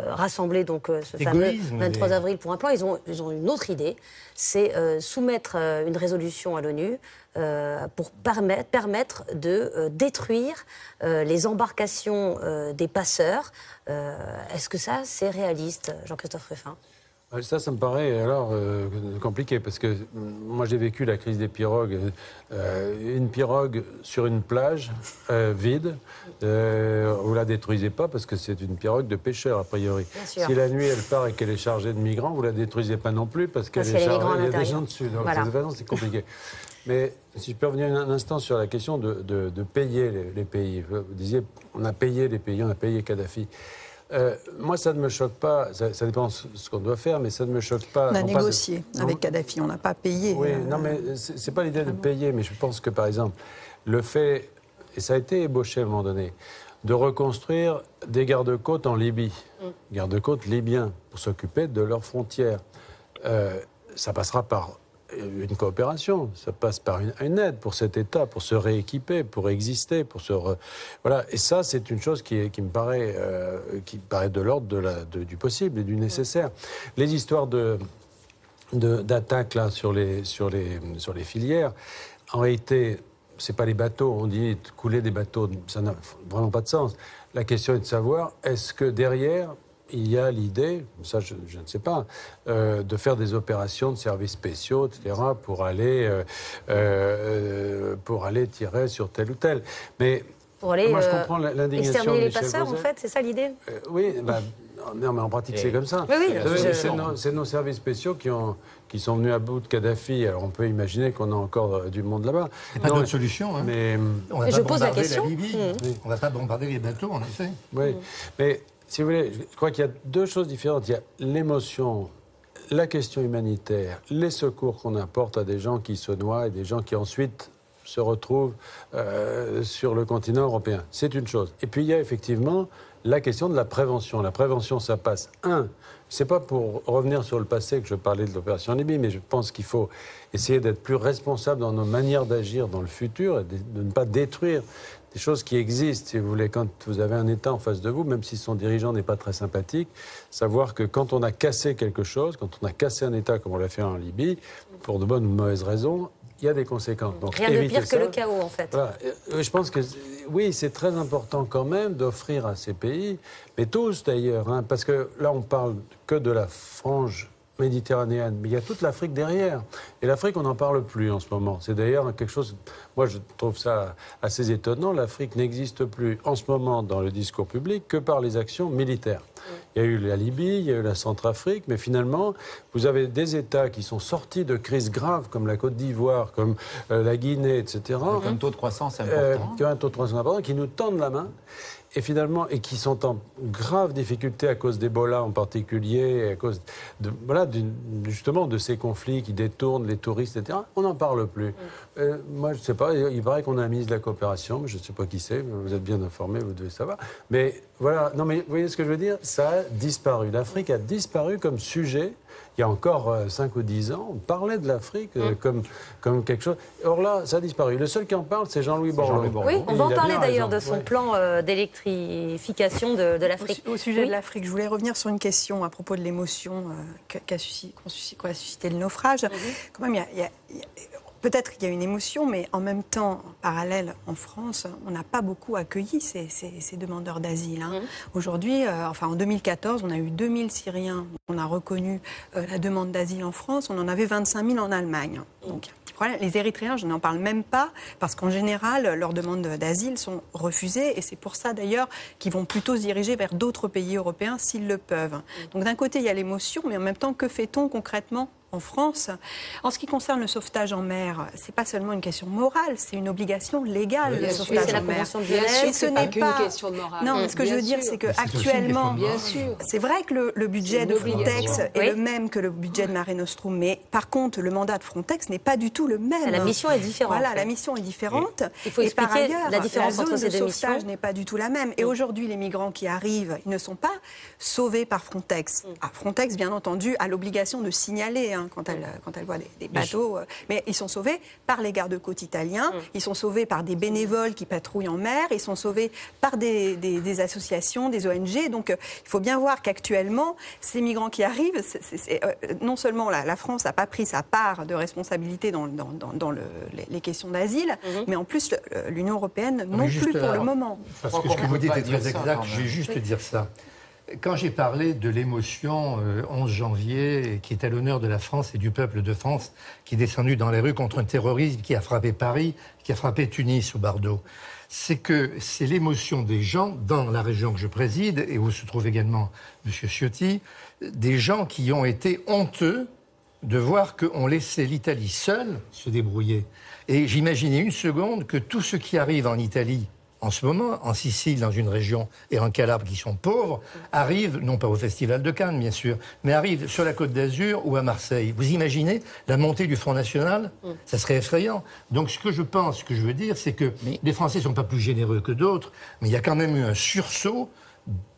rassemblés donc ce fameux 23 avril pour un plan, ils ont une autre idée, c'est soumettre une résolution à l'ONU pour permettre de détruire les embarcations des passeurs. Est-ce que ça, c'est réaliste, Jean-Christophe Rufin ? Ça me paraît alors compliqué, parce que moi j'ai vécu la crise des pirogues. Une pirogue sur une plage vide, vous la détruisez pas parce que c'est une pirogue de pêcheurs a priori. Si la nuit elle part et qu'elle est chargée de migrants, vous la détruisez pas non plus parce qu'elle est chargée, il y a des gens dessus. Donc de toute façon c'est compliqué. Mais si je peux revenir un instant sur la question de payer les pays. Vous disiez, on a payé les pays, on a payé Kadhafi. Moi, ça ne me choque pas, ça dépend de ce qu'on doit faire, mais ça ne me choque pas. On a négocié avec Kadhafi, on n'a pas payé. Oui, non, mais c'est pas l'idée de payer, mais je pense que, par exemple, le fait, et ça a été ébauché à un moment donné, de reconstruire des gardes-côtes en Libye, gardes-côtes libyens, pour s'occuper de leurs frontières. Ça passera par une coopération, ça passe par une aide pour cet État, pour se rééquiper, pour exister, pour se... Voilà, et ça, c'est une chose qui me paraît, de l'ordre du possible et du nécessaire. Les histoires d'attaques là sur les filières, en réalité, c'est pas les bateaux, on dit couler des bateaux, ça n'a vraiment pas de sens. La question est de savoir, est-ce que derrière... il y a l'idée, ça je ne sais pas, de faire des opérations de services spéciaux, etc., pour aller tirer sur tel ou tel. Mais pour aller moi, je comprends l'indignation exterminer de les passeurs, en fait, c'est ça l'idée oui, non, mais en pratique, c'est comme ça. Oui, c'est nos services spéciaux qui sont venus à bout de Kadhafi. Alors, on peut imaginer qu'on a encore du monde là-bas. Il n'y a pas d'autre solution. Hein. Mais je pose la question. On ne va pas bombarder les bateaux, en effet. Oui, mais... si vous voulez, je crois qu'il y a deux choses différentes. Il y a l'émotion, la question humanitaire, les secours qu'on apporte à des gens qui se noient et des gens qui ensuite se retrouvent sur le continent européen. C'est une chose. Et puis il y a effectivement la question de la prévention. La prévention, ça passe. C'est pas pour revenir sur le passé que je parlais de l'opération Libye, mais je pense qu'il faut essayer d'être plus responsable dans nos manières d'agir dans le futur et de ne pas détruire des choses qui existent, si vous voulez, quand vous avez un État en face de vous, même si son dirigeant n'est pas très sympathique, savoir que quand on a cassé quelque chose, quand on a cassé un État comme on l'a fait en Libye, pour de bonnes ou de mauvaises raisons, il y a des conséquences. Donc, rien de pire que le chaos, en fait. Voilà. Je pense que, oui, c'est très important quand même d'offrir à ces pays, mais tous d'ailleurs, hein, parce que là, on parle que de la frange méditerranéenne, mais il y a toute l'Afrique derrière. Et l'Afrique, on n'en parle plus en ce moment. C'est d'ailleurs quelque chose, moi je trouve ça assez étonnant, l'Afrique n'existe plus en ce moment dans le discours public que par les actions militaires. Il y a eu la Libye, il y a eu la Centrafrique, mais finalement, vous avez des États qui sont sortis de crises graves, comme la Côte d'Ivoire, comme la Guinée, etc. Avec un taux de croissance important. Qui ont un taux de croissance important, qui nous tendent la main. Et finalement, et qui sont en grave difficulté à cause d'Ebola en particulier, à cause justement de ces conflits qui détournent les touristes, etc. On n'en parle plus. Moi, je ne sais pas, il paraît qu'on a un ministre de la coopération, mais je ne sais pas qui c'est, vous êtes bien informé, vous devez savoir. Mais voilà, non mais vous voyez ce que je veux dire ? Ça a disparu. L'Afrique a disparu comme sujet il y a encore 5 ou 10 ans, on parlait de l'Afrique comme quelque chose. Or là, ça a disparu. Le seul qui en parle, c'est Jean-Louis Borloo. Oui, on va en parler d'ailleurs de son plan d'électrification de l'Afrique. Au sujet de l'Afrique, je voulais revenir sur une question à propos de l'émotion qu'a suscité le naufrage. Quand même, peut-être qu'il y a une émotion, mais en même temps, en parallèle, en France, on n'a pas beaucoup accueilli ces demandeurs d'asile. Aujourd'hui, en 2014, on a eu 2000 Syriens. On a reconnu la demande d'asile en France. On en avait 25 000 en Allemagne. Donc, les Érythréens, je n'en parle même pas, parce qu'en général, leurs demandes d'asile sont refusées, et c'est pour ça d'ailleurs qu'ils vont plutôt se diriger vers d'autres pays européens s'ils le peuvent. Donc d'un côté, il y a l'émotion, mais en même temps, que fait-on concrètement en France? En ce qui concerne le sauvetage en mer, c'est pas seulement une question morale, c'est une obligation légale, le sauvetage en mer. Et ce n'est pas une question de morale. Non, mais ce que je veux dire, c'est qu'actuellement, c'est vrai que le budget de Frontex est le même que le budget de Mare Nostrum, mais par contre, le mandat de Frontex n'est pas du tout le même. La mission est différente. Voilà, la mission est différente. Il faut expliquer par ailleurs, la différence entre ces deux missions. Le sauvetage n'est pas du tout la même. Et aujourd'hui, les migrants qui arrivent, ils ne sont pas sauvés par Frontex. Frontex, bien entendu, a l'obligation de signaler quand elle voit des bateaux. Mais ils sont sauvés par les gardes-côtes italiens, ils sont sauvés par des bénévoles qui patrouillent en mer, ils sont sauvés par des associations, des ONG. Donc il faut bien voir qu'actuellement, ces migrants qui arrivent, non seulement la France n'a pas pris sa part de responsabilité dans les questions d'asile, mais en plus l'Union européenne non plus pour le moment. Parce que ce que vous dites est très exact, je vais juste dire ça. Quand j'ai parlé de l'émotion 11 janvier, qui est à l'honneur de la France et du peuple de France, qui est descendu dans les rues contre un terrorisme qui a frappé Paris, qui a frappé Tunis ou Bordeaux, c'est que c'est l'émotion des gens dans la région que je préside, et où se trouve également M. Ciotti, des gens qui ont été honteux de voir qu'on laissait l'Italie seule se débrouiller. Et j'imaginais une seconde que tous ceux qui arrivent en Italie, en ce moment, en Sicile, dans une région, et en Calabre, qui sont pauvres, arrivent, non pas au Festival de Cannes, bien sûr, mais arrivent sur la Côte d'Azur ou à Marseille. Vous imaginez la montée du Front National? Ça serait effrayant. Donc, ce que je pense, ce que je veux dire, c'est que les Français ne sont pas plus généreux que d'autres, mais il y a quand même eu un sursaut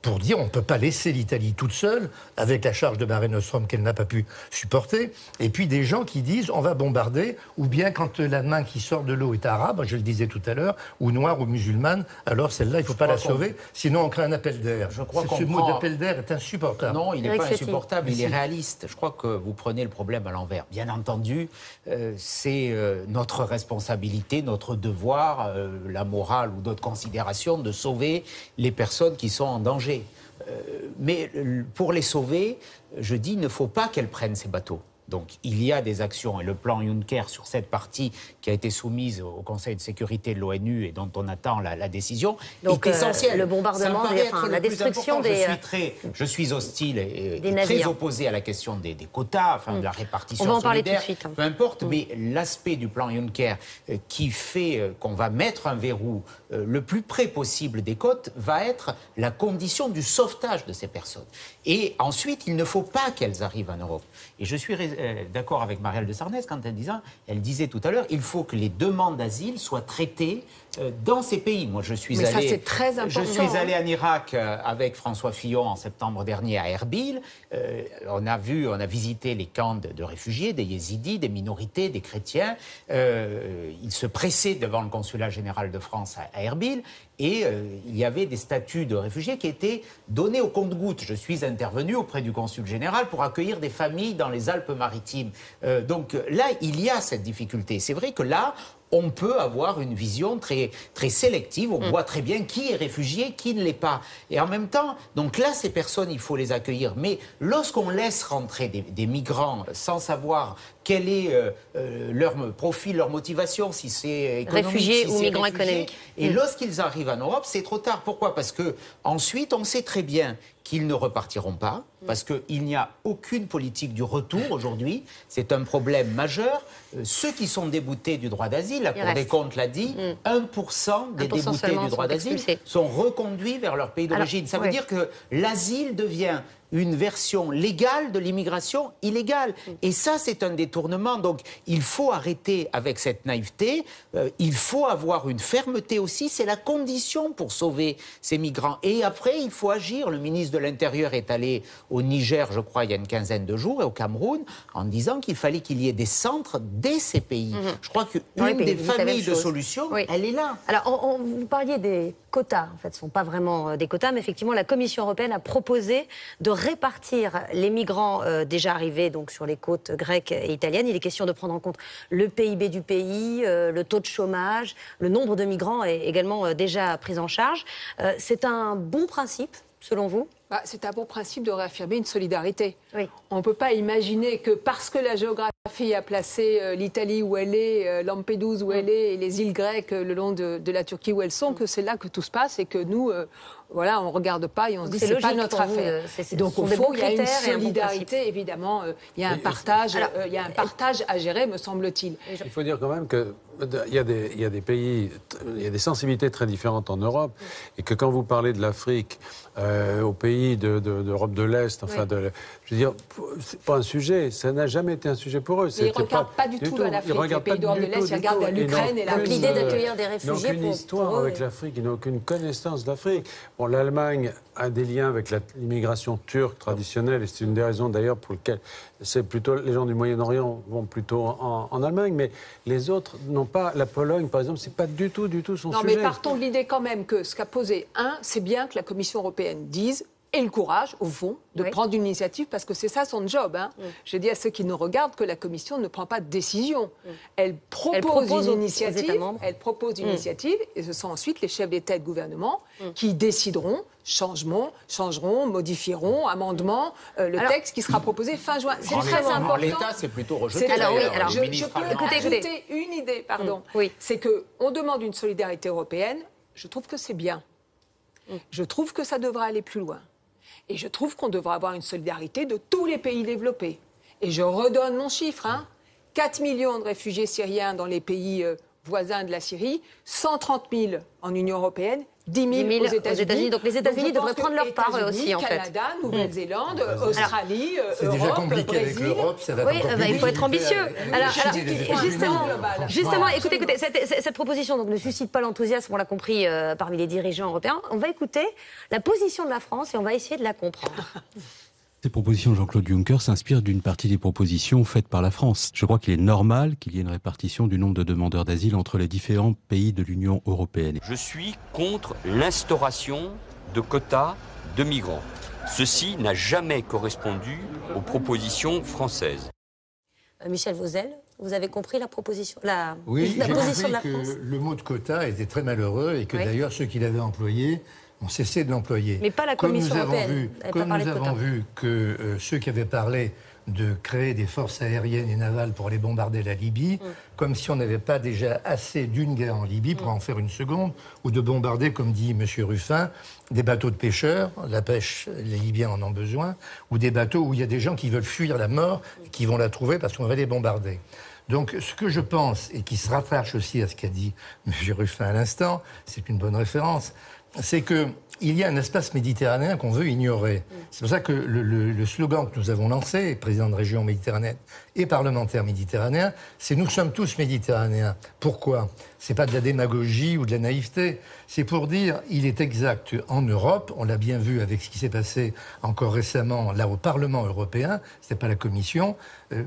pour dire on ne peut pas laisser l'Italie toute seule, avec la charge de Mare Nostrum qu'elle n'a pas pu supporter, et puis des gens qui disent on va bombarder, ou bien quand la main qui sort de l'eau est arabe, je le disais tout à l'heure, ou noire ou musulmane, alors celle-là, il ne faut pas la sauver, sinon on crée un appel d'air. Ce mot d'appel d'air est insupportable. Non, il n'est pas insupportable, il est réaliste. Je crois que vous prenez le problème à l'envers. Bien entendu, c'est notre responsabilité, notre devoir, la morale ou d'autres considérations, de sauver les personnes qui sont en danger. Mais pour les sauver, je dis, il ne faut pas qu'elles prennent ces bateaux. Donc il y a des actions, et le plan Juncker sur cette partie qui a été soumise au Conseil de sécurité de l'ONU et dont on attend la décision est essentielle. Le bombardement, la destruction des... Je suis hostile et très opposé à la question des quotas, de la répartition solidaire. On va en parler tout de suite. Peu importe, mais l'aspect du plan Juncker qui fait qu'on va mettre un verrou le plus près possible des côtes va être la condition du sauvetage de ces personnes. Et ensuite, il ne faut pas qu'elles arrivent en Europe. Et je suis d'accord avec Marielle de Sarnez quand elle disait tout à l'heure, il faut que les demandes d'asile soient traitées dans ces pays. Moi, je suis allé en Irak avec François Fillon en septembre dernier à Erbil. On a visité les camps de réfugiés, des yézidis, des minorités, des chrétiens. Ils se pressaient devant le consulat général de France à Erbil. Et il y avait des statuts de réfugiés qui étaient donnés au compte-gouttes. Je suis intervenu auprès du consul général pour accueillir des familles dans les Alpes-Maritimes. Donc là, il y a cette difficulté. C'est vrai que là, on peut avoir une vision très, très sélective. On voit très bien qui est réfugié, qui ne l'est pas. Et en même temps, donc là, ces personnes, il faut les accueillir. Mais lorsqu'on laisse rentrer des migrants sans savoir quel est leur profil, leur motivation, si c'est économique, réfugiés ou migrants économiques. Et lorsqu'ils arrivent en Europe, c'est trop tard. Pourquoi? Parce que ensuite, on sait très bien qu'ils ne repartiront pas, parce qu'il n'y a aucune politique du retour aujourd'hui. C'est un problème majeur. Ceux qui sont déboutés du droit d'asile, la Cour des comptes l'a dit, 1% des déboutés du droit d'asile sont reconduits vers leur pays d'origine. Ça veut dire que l'asile devient une version légale de l'immigration illégale. Et ça, c'est un détournement. Donc, il faut arrêter avec cette naïveté. Il faut avoir une fermeté aussi. C'est la condition pour sauver ces migrants. Et après, il faut agir. Le ministre de l'Intérieur est allé au Niger, je crois, il y a une quinzaine de jours, et au Cameroun, en disant qu'il fallait qu'il y ait des centres dès ces pays. Je crois qu'une des familles de solutions, elle est là. Alors, vous parliez des quotas. En fait, ce ne sont pas vraiment des quotas, mais effectivement, la Commission européenne a proposé de répartir les migrants déjà arrivés donc, sur les côtes grecques et italiennes. Il est question de prendre en compte le PIB du pays, le taux de chômage, le nombre de migrants est également déjà pris en charge. C'est un bon principe, selon vous ? C'est un bon principe de réaffirmer une solidarité. Oui. On ne peut pas imaginer que parce que la géographie a placé l'Italie où elle est, Lampedusa où elle est, et les îles grecques le long de la Turquie où elles sont, que c'est là que tout se passe et que nous, on ne regarde pas et on se dit c'est pas notre affaire. Donc au fond, il y a une solidarité, évidemment, il y a un partage, à gérer, me semble-t-il. Il faut dire quand même qu'il y a des pays, il y a des sensibilités très différentes en Europe, et que quand vous parlez de l'Afrique, aux pays d'Europe de l'Est, enfin, je veux dire, c'est pas un sujet, ça n'a jamais été un sujet pour eux. Mais ils ne regardent pas du tout à l'Afrique, les pays d'Europe de l'Est, ils regardent à l'Ukraine et la Russie. L'idée d'accueillir des réfugiés ils n'ont aucune histoire avec l'Afrique, ils n'ont aucune connaissance d'Afrique. Bon, l'Allemagne a des liens avec l'immigration turque traditionnelle, et c'est une des raisons d'ailleurs pour lesquelles c'est plutôt les gens du Moyen-Orient vont plutôt en Allemagne, mais les autres n'ont pas. La Pologne, par exemple, c'est pas du tout son sujet. Non, mais partons de l'idée quand même que ce qu'a posé c'est bien que la Commission européenne dise et le courage, au fond, de prendre une initiative, parce que c'est ça son job. Je dis à ceux qui nous regardent que la Commission ne prend pas de décision. Elle propose une initiative, et ce sont ensuite les chefs d'État et de gouvernement qui décideront, changeront, modifieront, amendement, le texte qui sera proposé fin juin. C'est très important. L'État, c'est plutôt rejeté. Je peux ajouter une idée, c'est qu'on demande une solidarité européenne, je trouve que c'est bien. Je trouve que ça devrait aller plus loin. Et je trouve qu'on devrait avoir une solidarité de tous les pays développés. Et je redonne mon chiffre, 4 millions de réfugiés syriens dans les pays voisins de la Syrie, 130 000 en Union européenne, 10 000 aux États-Unis. Donc les États-Unis devraient prendre leur part eux aussi, en fait. Canada, Nouvelle-Zélande, Australie, c'est déjà compliqué avec l'Europe, ça va être il faut être ambitieux. Justement, écoutez, cette proposition donc, ne suscite pas l'enthousiasme, on l'a compris, parmi les dirigeants européens. On va écouter la position de la France et on va essayer de la comprendre. Ces propositions de Jean-Claude Juncker s'inspirent d'une partie des propositions faites par la France. Je crois qu'il est normal qu'il y ait une répartition du nombre de demandeurs d'asile entre les différents pays de l'Union européenne. Je suis contre l'instauration de quotas de migrants. Ceci n'a jamais correspondu aux propositions françaises. Michel Vauzel, vous avez compris la proposition, oui, la position de la France. que le mot de quota était très malheureux et que d'ailleurs ceux qui l'avaient employé ont cessé de l'employer. Mais pas la Commission européenne. Comme nous avons vu que ceux qui avaient parlé de créer des forces aériennes et navales pour aller bombarder la Libye, comme si on n'avait pas déjà assez d'une guerre en Libye pour en faire une seconde, ou de bombarder, comme dit M. Ruffin, des bateaux de pêcheurs, la pêche, les Libyens en ont besoin, ou des bateaux où il y a des gens qui veulent fuir la mort, qui vont la trouver parce qu'on va les bombarder. Donc, ce que je pense, et qui se rattache aussi à ce qu'a dit M. Ruffin à l'instant, c'est une bonne référence, c'est qu'il y a un espace méditerranéen qu'on veut ignorer. C'est pour ça que le slogan que nous avons lancé, président de région méditerranéenne et parlementaire méditerranéen, c'est « Nous sommes tous méditerranéens ». Pourquoi ? C'est pas de la démagogie ou de la naïveté, c'est pour dire il est exact en Europe, on l'a bien vu avec ce qui s'est passé encore récemment là au Parlement européen, c'était pas la Commission.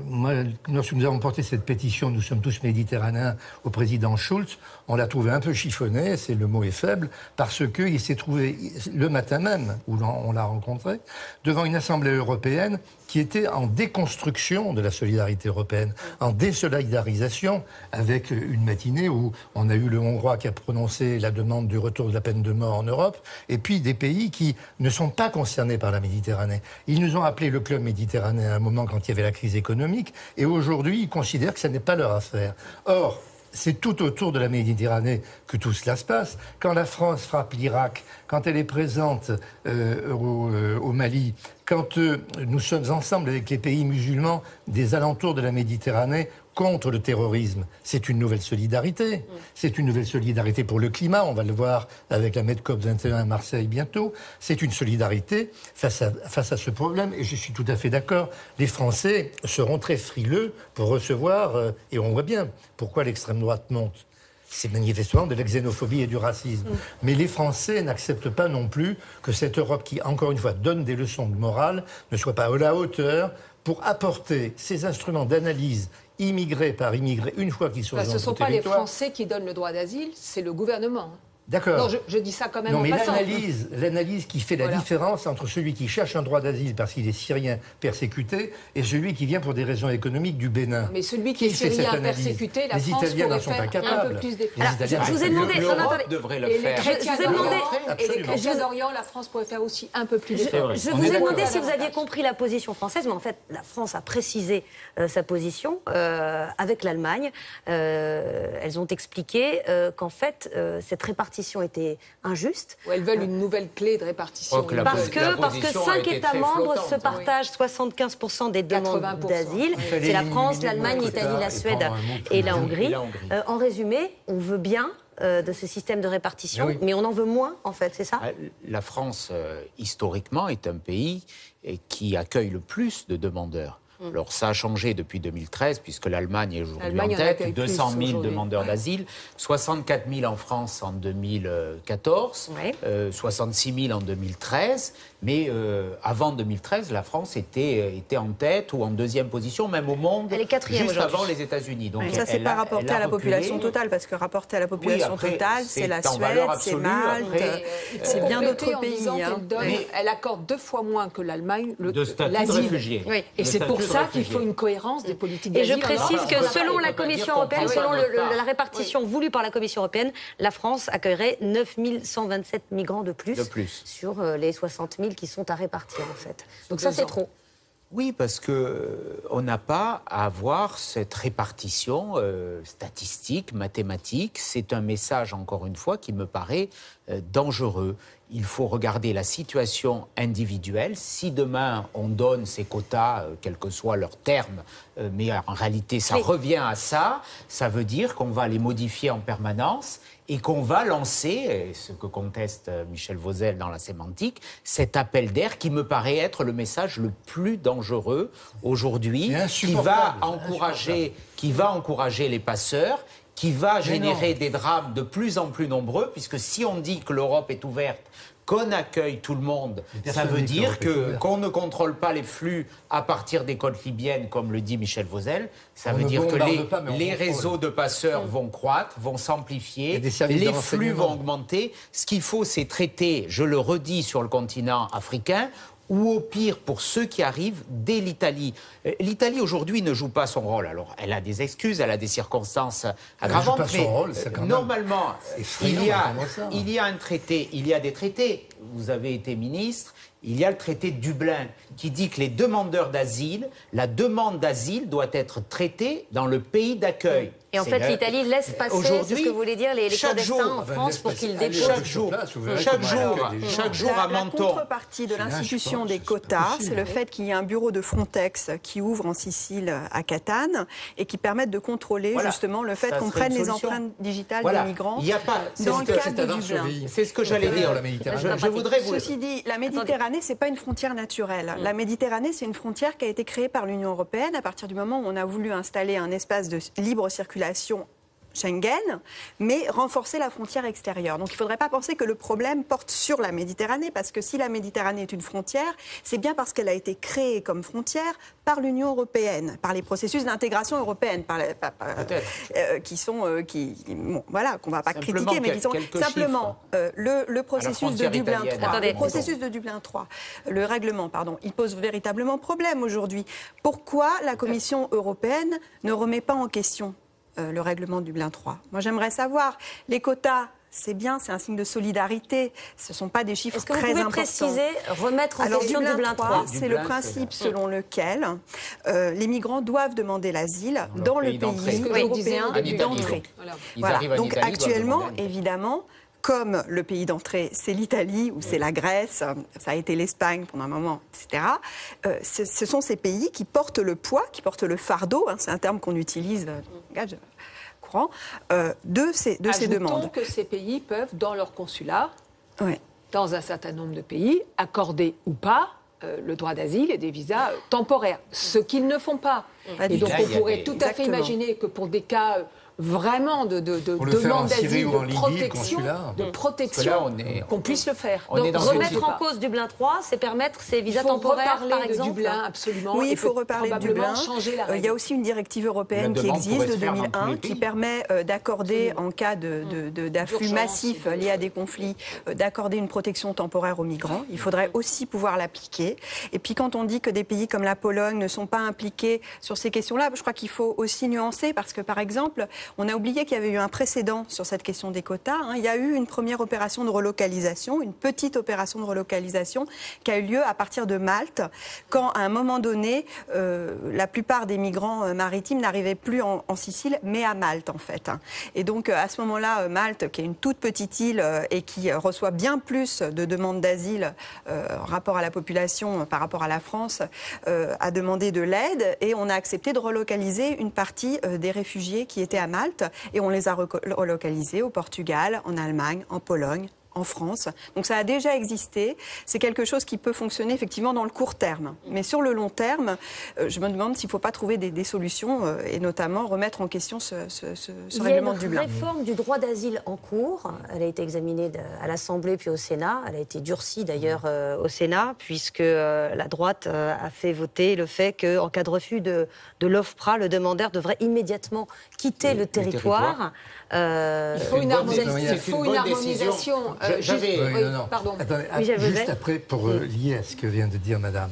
Moi, lorsque nous avons porté cette pétition « Nous sommes tous méditerranéens » au président Schulz, on l'a trouvé un peu chiffonné, le mot est faible, parce qu'il s'est trouvé le matin même, où on l'a rencontré, devant une Assemblée européenne qui était en déconstruction de la solidarité européenne, en désolidarisation, avec une matinée où on a eu le Hongrois qui a prononcé la demande du retour de la peine de mort en Europe, et puis des pays qui ne sont pas concernés par la Méditerranée. Ils nous ont appelé le club méditerranéen à un moment quand il y avait la crise économique, et aujourd'hui ils considèrent que ce n'est pas leur affaire. Or, c'est tout autour de la Méditerranée que tout cela se passe. Quand la France frappe l'Irak, quand elle est présente au Mali, quand nous sommes ensemble avec les pays musulmans des alentours de la Méditerranée contre le terrorisme, c'est une nouvelle solidarité. C'est une nouvelle solidarité pour le climat, on va le voir avec la MEDCOP 21 à Marseille bientôt. C'est une solidarité face à ce problème, et je suis tout à fait d'accord. Les Français seront très frileux pour recevoir, et on voit bien pourquoi l'extrême droite monte. C'est manifestement de la xénophobie et du racisme. Mais les Français n'acceptent pas non plus que cette Europe qui, encore une fois, donne des leçons de morale, ne soit pas à la hauteur pour apporter ces instruments d'analyse immigré par immigré, une fois qu'ils sont dans notre territoire... Ce ne sont pas les Français qui donnent le droit d'asile, c'est le gouvernement. D'accord. Non, je dis ça quand même en passant. l'analyse qui fait la différence entre celui qui cherche un droit d'asile parce qu'il est syrien persécuté et celui qui vient pour des raisons économiques du Bénin. Mais celui qui est syrien persécuté, la France pourrait faire un peu plus d'efforts. Je vous ai demandé... L'Europe devrait le faire. Et les chrétiens d'Orient, la France pourrait faire aussi un peu plus d'efforts. Je vous ai demandé si vous aviez compris la position française, mais en fait, la France a précisé sa position avec l'Allemagne. Elles ont expliqué qu'en fait, cette répartition était injuste. Elles veulent une nouvelle clé de répartition. Parce que 5 États membres se partagent 75% des demandes d'asile. C'est la France, l'Allemagne, l'Italie, la Suède et la Hongrie. En résumé, on veut bien de ce système de répartition, mais on en veut moins, en fait, c'est ça? La France, historiquement, est un pays qui accueille le plus de demandeurs. Alors ça a changé depuis 2013, puisque l'Allemagne est aujourd'hui en tête, 200 000 demandeurs d'asile, 64 000 en France en 2014, 66 000 en 2013, mais avant 2013, la France était en tête ou en deuxième position, même au monde, elle est quatrième juste avant les États-Unis. Donc ça, c'est pas rapporté à la population totale, parce que rapporté à la population totale, c'est la Suède, c'est Malte, c'est bien d'autres pays. Elle accorde 2 fois moins que l'Allemagne l'asile. Et c'est pour ça qu'il faut une cohérence des politiques d'asile. Et je précise que selon la Commission européenne, selon la répartition voulue par la Commission européenne, la France accueillerait 9 127 migrants de plus sur les 60 000 qui sont à répartir, en fait. Donc ça, c'est trop. Oui, parce qu'on n'a pas à avoir cette répartition statistique, mathématique. C'est un message, encore une fois, qui me paraît dangereux. Il faut regarder la situation individuelle. Si demain, on donne ces quotas, quel que soit leur terme, mais en réalité, ça revient à ça, ça veut dire qu'on va les modifier en permanence et qu'on va lancer, ce que conteste Michel Vauzel dans la sémantique, cet appel d'air qui me paraît être le message le plus dangereux aujourd'hui, qui va encourager les passeurs, qui va générer des drames de plus en plus nombreux, puisque si on dit que l'Europe est ouverte, qu'on accueille tout le monde, ça veut dire qu'on ne contrôle pas les flux à partir des côtes libyennes, comme le dit Michel Vauzel. Ça veut dire que les réseaux de passeurs vont croître, vont s'amplifier, les flux vont augmenter. Ce qu'il faut, c'est traiter, je le redis, sur le continent africain, ou au pire, pour ceux qui arrivent, dès l'Italie. L'Italie, aujourd'hui, ne joue pas son rôle. Alors, elle a des excuses, elle a des circonstances aggravantes, mais normalement, il y a un traité, il y a des traités. Vous avez été ministre, il y a le traité de Dublin qui dit que les demandeurs d'asile, la demande d'asile doit être traitée dans le pays d'accueil. Et en fait, l'Italie laisse passer, c'est ce que vous voulez dire, les clandestins en France pour qu'ils déposent. Chaque jour à Menton. La contrepartie de l'institution des quotas, c'est le fait qu'il y ait un bureau de Frontex qui ouvre en Sicile à Catane et qui permette de contrôler justement le fait qu'on prenne les empreintes digitales des migrants dans le cadre de Dublin. C'est ce que j'allais dire. Ceci dit, la Méditerranée, c'est pas une frontière naturelle. La Méditerranée, c'est une frontière qui a été créée par l'Union européenne à partir du moment où on a voulu installer un espace de libre circulation Schengen, mais renforcer la frontière extérieure. Donc il ne faudrait pas penser que le problème porte sur la Méditerranée, parce que si la Méditerranée est une frontière, c'est bien parce qu'elle a été créée comme frontière par l'Union européenne, par les processus d'intégration européenne, qu'on ne va pas critiquer, mais qui sont simplement le processus de Dublin 3. Le processus de Dublin 3, le règlement, pardon, il pose véritablement problème aujourd'hui. Pourquoi la Commission européenne ne remet pas en question le règlement Dublin 3. Moi, j'aimerais savoir, les quotas, c'est bien, c'est un signe de solidarité. Ce ne sont pas des chiffres très importants. Est-ce que vous pouvez préciser, remettre en question Dublin 3 c'est le principe selon lequel les migrants doivent demander l'asile dans le pays européen d'entrée. Voilà. Donc actuellement, évidemment, comme le pays d'entrée, c'est l'Italie ou c'est la Grèce, ça a été l'Espagne pendant un moment, etc., ce sont ces pays qui portent le poids, qui portent le fardeau, c'est un terme qu'on utilise dans le langage courant, de ces demandes. Ajoutons que ces pays peuvent, dans leur consulat, dans un certain nombre de pays, accorder ou pas le droit d'asile et des visas temporaires, ce qu'ils ne font pas. Et donc on pourrait tout à fait imaginer que pour des cas vraiment de demande d'asile, de protection, qu'on puisse le faire. Donc remettre en cause Dublin 3, c'est permettre ces visas temporaires, par exemple. Dublin, absolument. Oui, il faut reparler de Dublin. Il y a aussi une directive européenne qui existe de 2001 qui permet d'accorder, en cas d'afflux massif lié à des conflits, d'accorder une protection temporaire aux migrants. Il faudrait aussi pouvoir l'appliquer. Et puis quand on dit que des pays comme la Pologne ne sont pas impliqués sur ces questions-là, je crois qu'il faut aussi nuancer parce que, par exemple, on a oublié qu'il y avait eu un précédent sur cette question des quotas. Il y a eu une première opération de relocalisation, une petite opération de relocalisation qui a eu lieu à partir de Malte, quand à un moment donné, la plupart des migrants maritimes n'arrivaient plus en Sicile, mais à Malte en fait. Et donc à ce moment-là, Malte, qui est une toute petite île et qui reçoit bien plus de demandes d'asile en rapport à la population par rapport à la France, a demandé de l'aide et on a accepté de relocaliser une partie des réfugiés qui étaient à Malte et on les a relocalisés au Portugal, en Allemagne, en Pologne, en France. Donc ça a déjà existé. C'est quelque chose qui peut fonctionner effectivement dans le court terme. Mais sur le long terme, je me demande s'il ne faut pas trouver des solutions et notamment remettre en question ce règlement de Dublin. Il y a une réforme du droit d'asile en cours. Elle a été examinée à l'Assemblée puis au Sénat. Elle a été durcie d'ailleurs au Sénat puisque la droite a fait voter le fait qu'en cas de refus de l'OFPRA, le demandeur devrait immédiatement quitter le territoire. Il faut une harmonisation. Juste après, pour lier à ce que vient de dire Madame,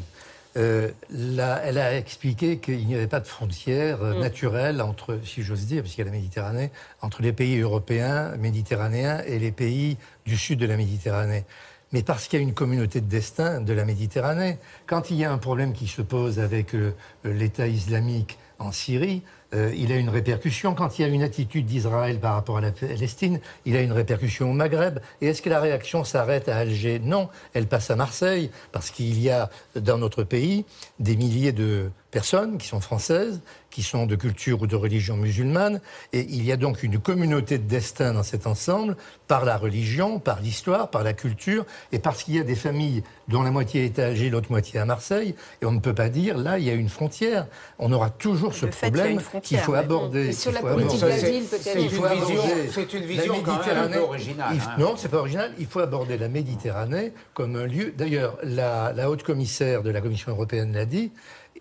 elle a expliqué qu'il n'y avait pas de frontière naturelle entre, si j'ose dire, puisqu'il y a la Méditerranée, entre les pays européens, méditerranéens et les pays du sud de la Méditerranée. Mais parce qu'il y a une communauté de destin de la Méditerranée. Quand il y a un problème qui se pose avec l'État islamique en Syrie, il a une répercussion. Quand il y a une attitude d'Israël par rapport à la Palestine, il a une répercussion au Maghreb. Et est-ce que la réaction s'arrête à Alger? Non, elle passe à Marseille, parce qu'il y a dans notre pays des milliers de personnes qui sont françaises, qui sont de culture ou de religion musulmane, et il y a donc une communauté de destin dans cet ensemble, par la religion, par l'histoire, par la culture, et parce qu'il y a des familles dont la moitié est à Alger, l'autre moitié à Marseille, et on ne peut pas dire, là, il y a une frontière. On aura toujours ce problème qu'il faut aborder. Sur la politique d'asile, peut-être. C'est une vision quand même un peu originale. Non, c'est pas original. Il faut aborder la Méditerranée comme un lieu... D'ailleurs, la haute commissaire de la Commission européenne l'a dit,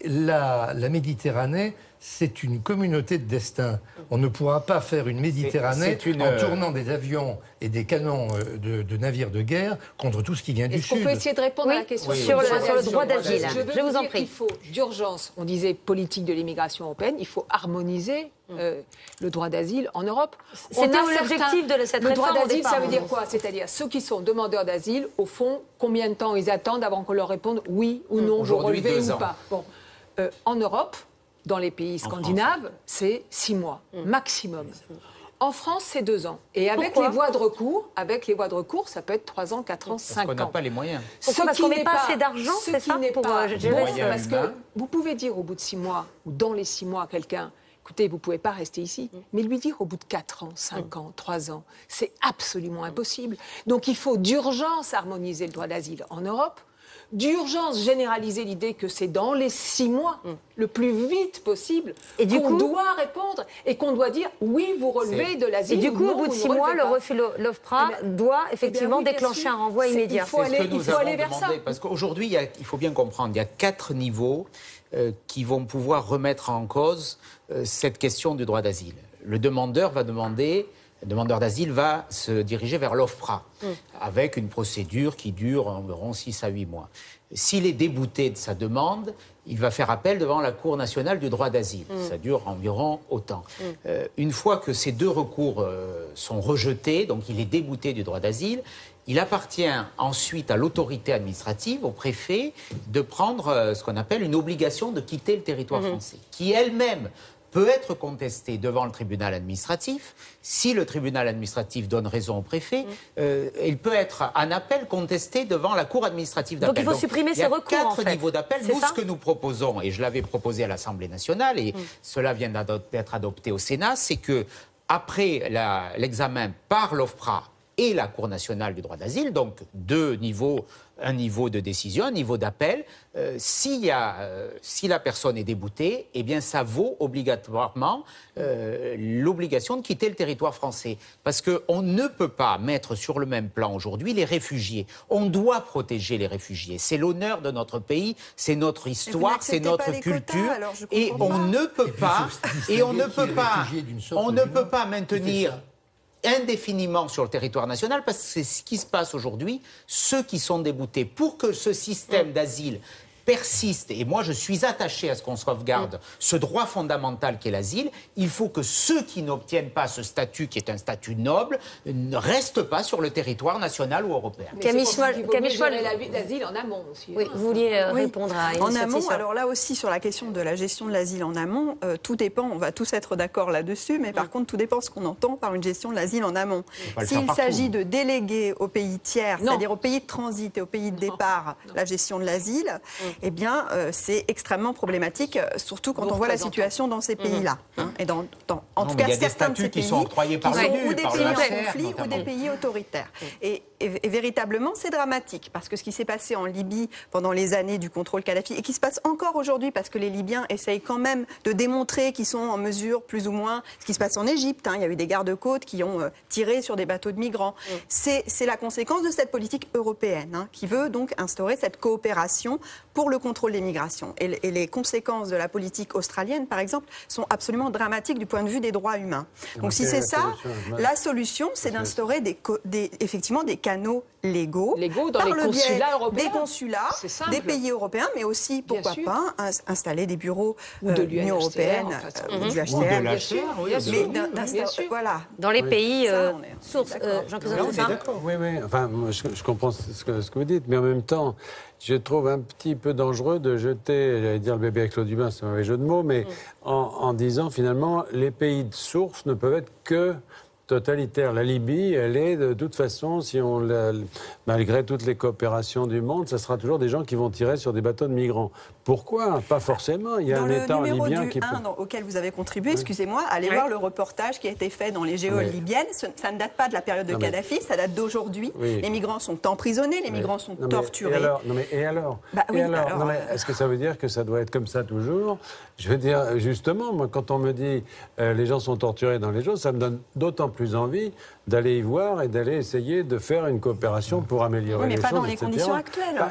la Méditerranée, c'est une communauté de destin. On ne pourra pas faire une Méditerranée en tournant des avions et des canons de navires de guerre contre tout ce qui vient du sud. On peut essayer de répondre à la question sur le droit d'asile. Je vous en prie. Il faut d'urgence, on disait politique de l'immigration européenne, il faut harmoniser le droit d'asile en Europe. C'était l'objectif de cette réforme. Le droit d'asile, ça veut dire quoi? C'est-à-dire ceux qui sont demandeurs d'asile, au fond, combien de temps ils attendent avant qu'on leur réponde oui ou non, vous relevez ou pas. Bon. En Europe, dans les pays scandinaves, c'est 6 mois, maximum. En France, c'est 2 ans. Et avec les voies de recours, ça peut être 3 ans, 4 ans, 5 ans. Parce qu'on n'a pas les moyens. Parce qu'on met pas assez d'argent, c'est ça pour parce que vous pouvez dire au bout de 6 mois, ou dans les 6 mois à quelqu'un, écoutez, vous ne pouvez pas rester ici. Mais lui dire au bout de 4 ans, 5 ans, 3 ans, c'est absolument impossible. Donc il faut d'urgence harmoniser le droit d'asile en Europe, d'urgence généraliser l'idée que c'est dans les 6 mois, le plus vite possible, qu'on doit répondre et qu'on doit dire oui, vous relevez de l'asile. Et du coup, au bout de 6 mois, le refus l'OFPRA doit effectivement déclencher un renvoi immédiat. Il faut aller vers ça. Parce qu'aujourd'hui, il faut bien comprendre, il y a 4 niveaux qui vont pouvoir remettre en cause cette question du droit d'asile. Le demandeur d'asile va se diriger vers l'OFPRA, avec une procédure qui dure environ 6 à 8 mois. S'il est débouté de sa demande, il va faire appel devant la Cour nationale du droit d'asile. Ça dure environ autant. Une fois que ces 2 recours sont rejetés, donc il est débouté du droit d'asile, il appartient ensuite à l'autorité administrative, au préfet, de prendre ce qu'on appelle une obligation de quitter le territoire français, qui elle-même peut être contestée devant le tribunal administratif. Si le tribunal administratif donne raison au préfet, il peut être en appel contesté devant la cour administrative d'appel. Donc il faut supprimer ces recours, en fait. Il y a 4 niveaux d'appel. Nous, ce que nous proposons, et je l'avais proposé à l'Assemblée nationale, et cela vient d'être adopté au Sénat, c'est que après l'examen par l'OFPRA et la Cour nationale du droit d'asile, donc 2 niveaux, un niveau de décision, un niveau d'appel, si la personne est déboutée, eh bien ça vaut obligatoirement l'obligation de quitter le territoire français. Parce qu'on ne peut pas mettre sur le même plan aujourd'hui les réfugiés. On doit protéger les réfugiés. C'est l'honneur de notre pays, c'est notre histoire, c'est notre culture. Et on ne peut pas, on ne peut pas maintenir indéfiniment sur le territoire national, parce que c'est ce qui se passe aujourd'hui. Ceux qui sont déboutés, pour que ce système d'asile persiste, et moi je suis attaché à ce qu'on sauvegarde ce droit fondamental qu'est l'asile, il faut que ceux qui n'obtiennent pas ce statut, qui est un statut noble, ne restent pas sur le territoire national ou européen. Camille Schmoll, l'asile en amont aussi. Oui, vous vouliez répondre à en amont, alors là aussi sur la question de la gestion de l'asile en amont, tout dépend, on va tous être d'accord là-dessus, mais par contre tout dépend ce qu'on entend par une gestion de l'asile en amont. S'il s'agit de déléguer aux pays tiers, c'est-à-dire aux pays de transit et aux pays de départ, la gestion de l'asile, eh bien, c'est extrêmement problématique, surtout quand on voit la situation dans ces pays-là. Et en tout cas, certains de ces pays qui sont octroyés par l'ONU, ou des pays en conflit ou des pays autoritaires. Et véritablement, c'est dramatique, parce que ce qui s'est passé en Libye pendant les années du contrôle Kadhafi, et qui se passe encore aujourd'hui, parce que les Libyens essayent quand même de démontrer qu'ils sont en mesure, plus ou moins, ce qui se passe en Égypte. Il y a eu des gardes-côtes qui ont tiré sur des bateaux de migrants. C'est la conséquence de cette politique européenne, qui veut donc instaurer cette coopération pour le contrôle des migrations. Et les conséquences de la politique australienne, par exemple, sont absolument dramatiques du point de vue des droits humains. Donc si c'est ça, la solution, c'est d'instaurer effectivement des canaux légaux dans les consulats européens, des consulats des pays européens, mais aussi, pourquoi pas, installer des bureaux de l'Union européenne ou du HCR. Voilà. Dans les pays sources. Jean-Christophe Rufin. Oui, enfin, je comprends ce que vous dites, mais en même temps, je trouve un petit peu dangereux de jeter, j'allais dire le bébé avec l'eau du bain, c'est un mauvais jeu de mots, mais en disant finalement, les pays de source ne peuvent être que totalitaires. La Libye, elle est de toute façon, malgré toutes les coopérations du monde, ça sera toujours des gens qui vont tirer sur des bateaux de migrants. Pourquoi ? Pas forcément. Il y a un État libyen qui auquel vous avez contribué, excusez-moi, allez voir le reportage qui a été fait dans les géoles libyennes. Ça ne date pas de la période de Kadhafi, ça date d'aujourd'hui. Les migrants sont emprisonnés, les migrants sont torturés. Et alors est-ce que ça veut dire que ça doit être comme ça toujours ? Je veux dire, justement, moi, quand on me dit les gens sont torturés dans les jours, ça me donne d'autant plus envie d'aller y voir et d'aller essayer de faire une coopération pour améliorer les choses. Mais pas dans les conditions actuelles.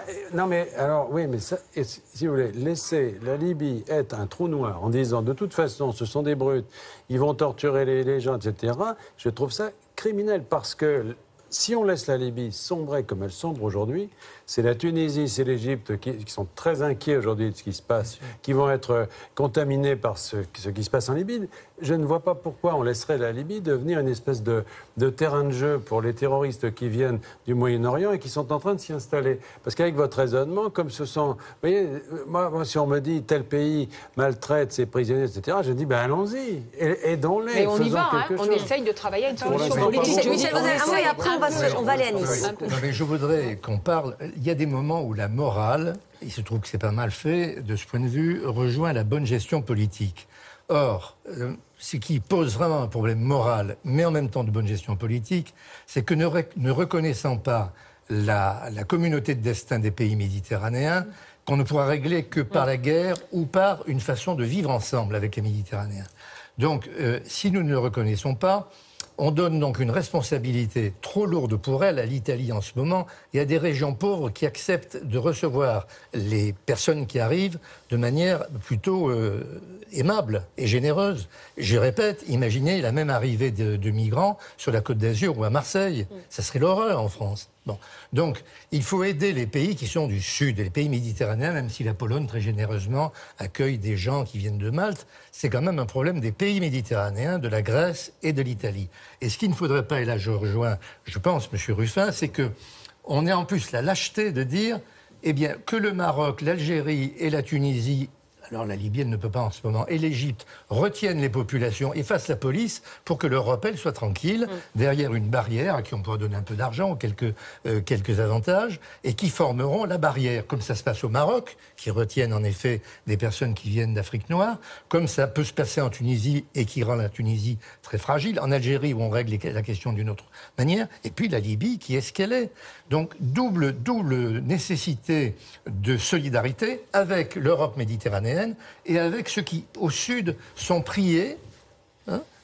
Si vous voulez, laisser la Libye être un trou noir en disant de toute façon ce sont des brutes, ils vont torturer les gens, etc., je trouve ça criminel parce que si on laisse la Libye sombrer comme elle sombre aujourd'hui, c'est la Tunisie, c'est l'Égypte qui sont très inquiets aujourd'hui de ce qui se passe, qui vont être contaminés par ce qui se passe en Libye. Je ne vois pas pourquoi on laisserait la Libye devenir une espèce de terrain de jeu pour les terroristes qui viennent du Moyen-Orient et qui sont en train de s'y installer. Parce qu'avec votre raisonnement, comme ce sont... Vous voyez, moi si on me dit tel pays maltraite ses prisonniers, etc., je dis, allons-y, aidons-les. Mais on y va, on essaye de travailler à une solution politique. Michel Vauzet, et après on va aller à Nice. Non, mais je voudrais qu'on parle... Il y a des moments où la morale, il se trouve que c'est pas mal fait, de ce point de vue, rejoint la bonne gestion politique. Or, ce qui pose vraiment un problème moral, mais en même temps de bonne gestion politique, c'est que ne reconnaissant pas la communauté de destin des pays méditerranéens, qu'on ne pourra régler que par la guerre ou par une façon de vivre ensemble avec les Méditerranéens. Donc, si nous ne le reconnaissons pas, on donne donc une responsabilité trop lourde pour elle à l'Italie en ce moment et à des régions pauvres qui acceptent de recevoir les personnes qui arrivent de manière plutôt aimable et généreuse. Je répète, imaginez la même arrivée de migrants sur la Côte d'Azur ou à Marseille. Ça serait l'horreur en France. Bon. Donc, il faut aider les pays qui sont du Sud, et les pays méditerranéens, même si la Pologne, très généreusement, accueille des gens qui viennent de Malte. C'est quand même un problème des pays méditerranéens, de la Grèce et de l'Italie. Et ce qu'il ne faudrait pas, et là je rejoins, je pense, M. Ruffin, c'est qu'on ait en plus la lâcheté de dire, eh bien, que le Maroc, l'Algérie et la Tunisie Alors la Libye, elle ne peut pas en ce moment. Et l'Égypte retiennent les populations et fassent la police pour que l'Europe, elle, soit tranquille, derrière une barrière à qui on pourra donner un peu d'argent ou quelques avantages, et qui formeront la barrière, comme ça se passe au Maroc, qui retiennent en effet des personnes qui viennent d'Afrique noire, comme ça peut se passer en Tunisie et qui rend la Tunisie très fragile, en Algérie où on règle la question d'une autre manière, et puis la Libye qui est ce qu'elle est. Donc double nécessité de solidarité avec l'Europe méditerranéenne et avec ceux qui, au sud, sont priés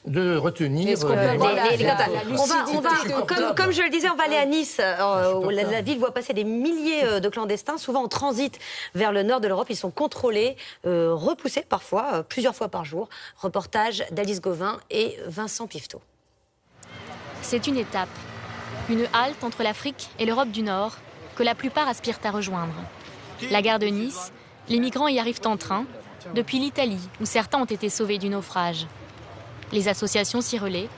de retenir... Comme je le disais, on va aller à Nice. La ville voit passer des milliers de clandestins, souvent en transit vers le nord de l'Europe. Ils sont contrôlés, repoussés parfois, plusieurs fois par jour. Reportage d'Alice Gauvin et Vincent Pifteau. C'est une étape, une halte entre l'Afrique et l'Europe du Nord que la plupart aspirent à rejoindre. La gare de Nice, les migrants y arrivent en train, depuis l'Italie, où certains ont été sauvés du naufrage. Les associations s'y relaient.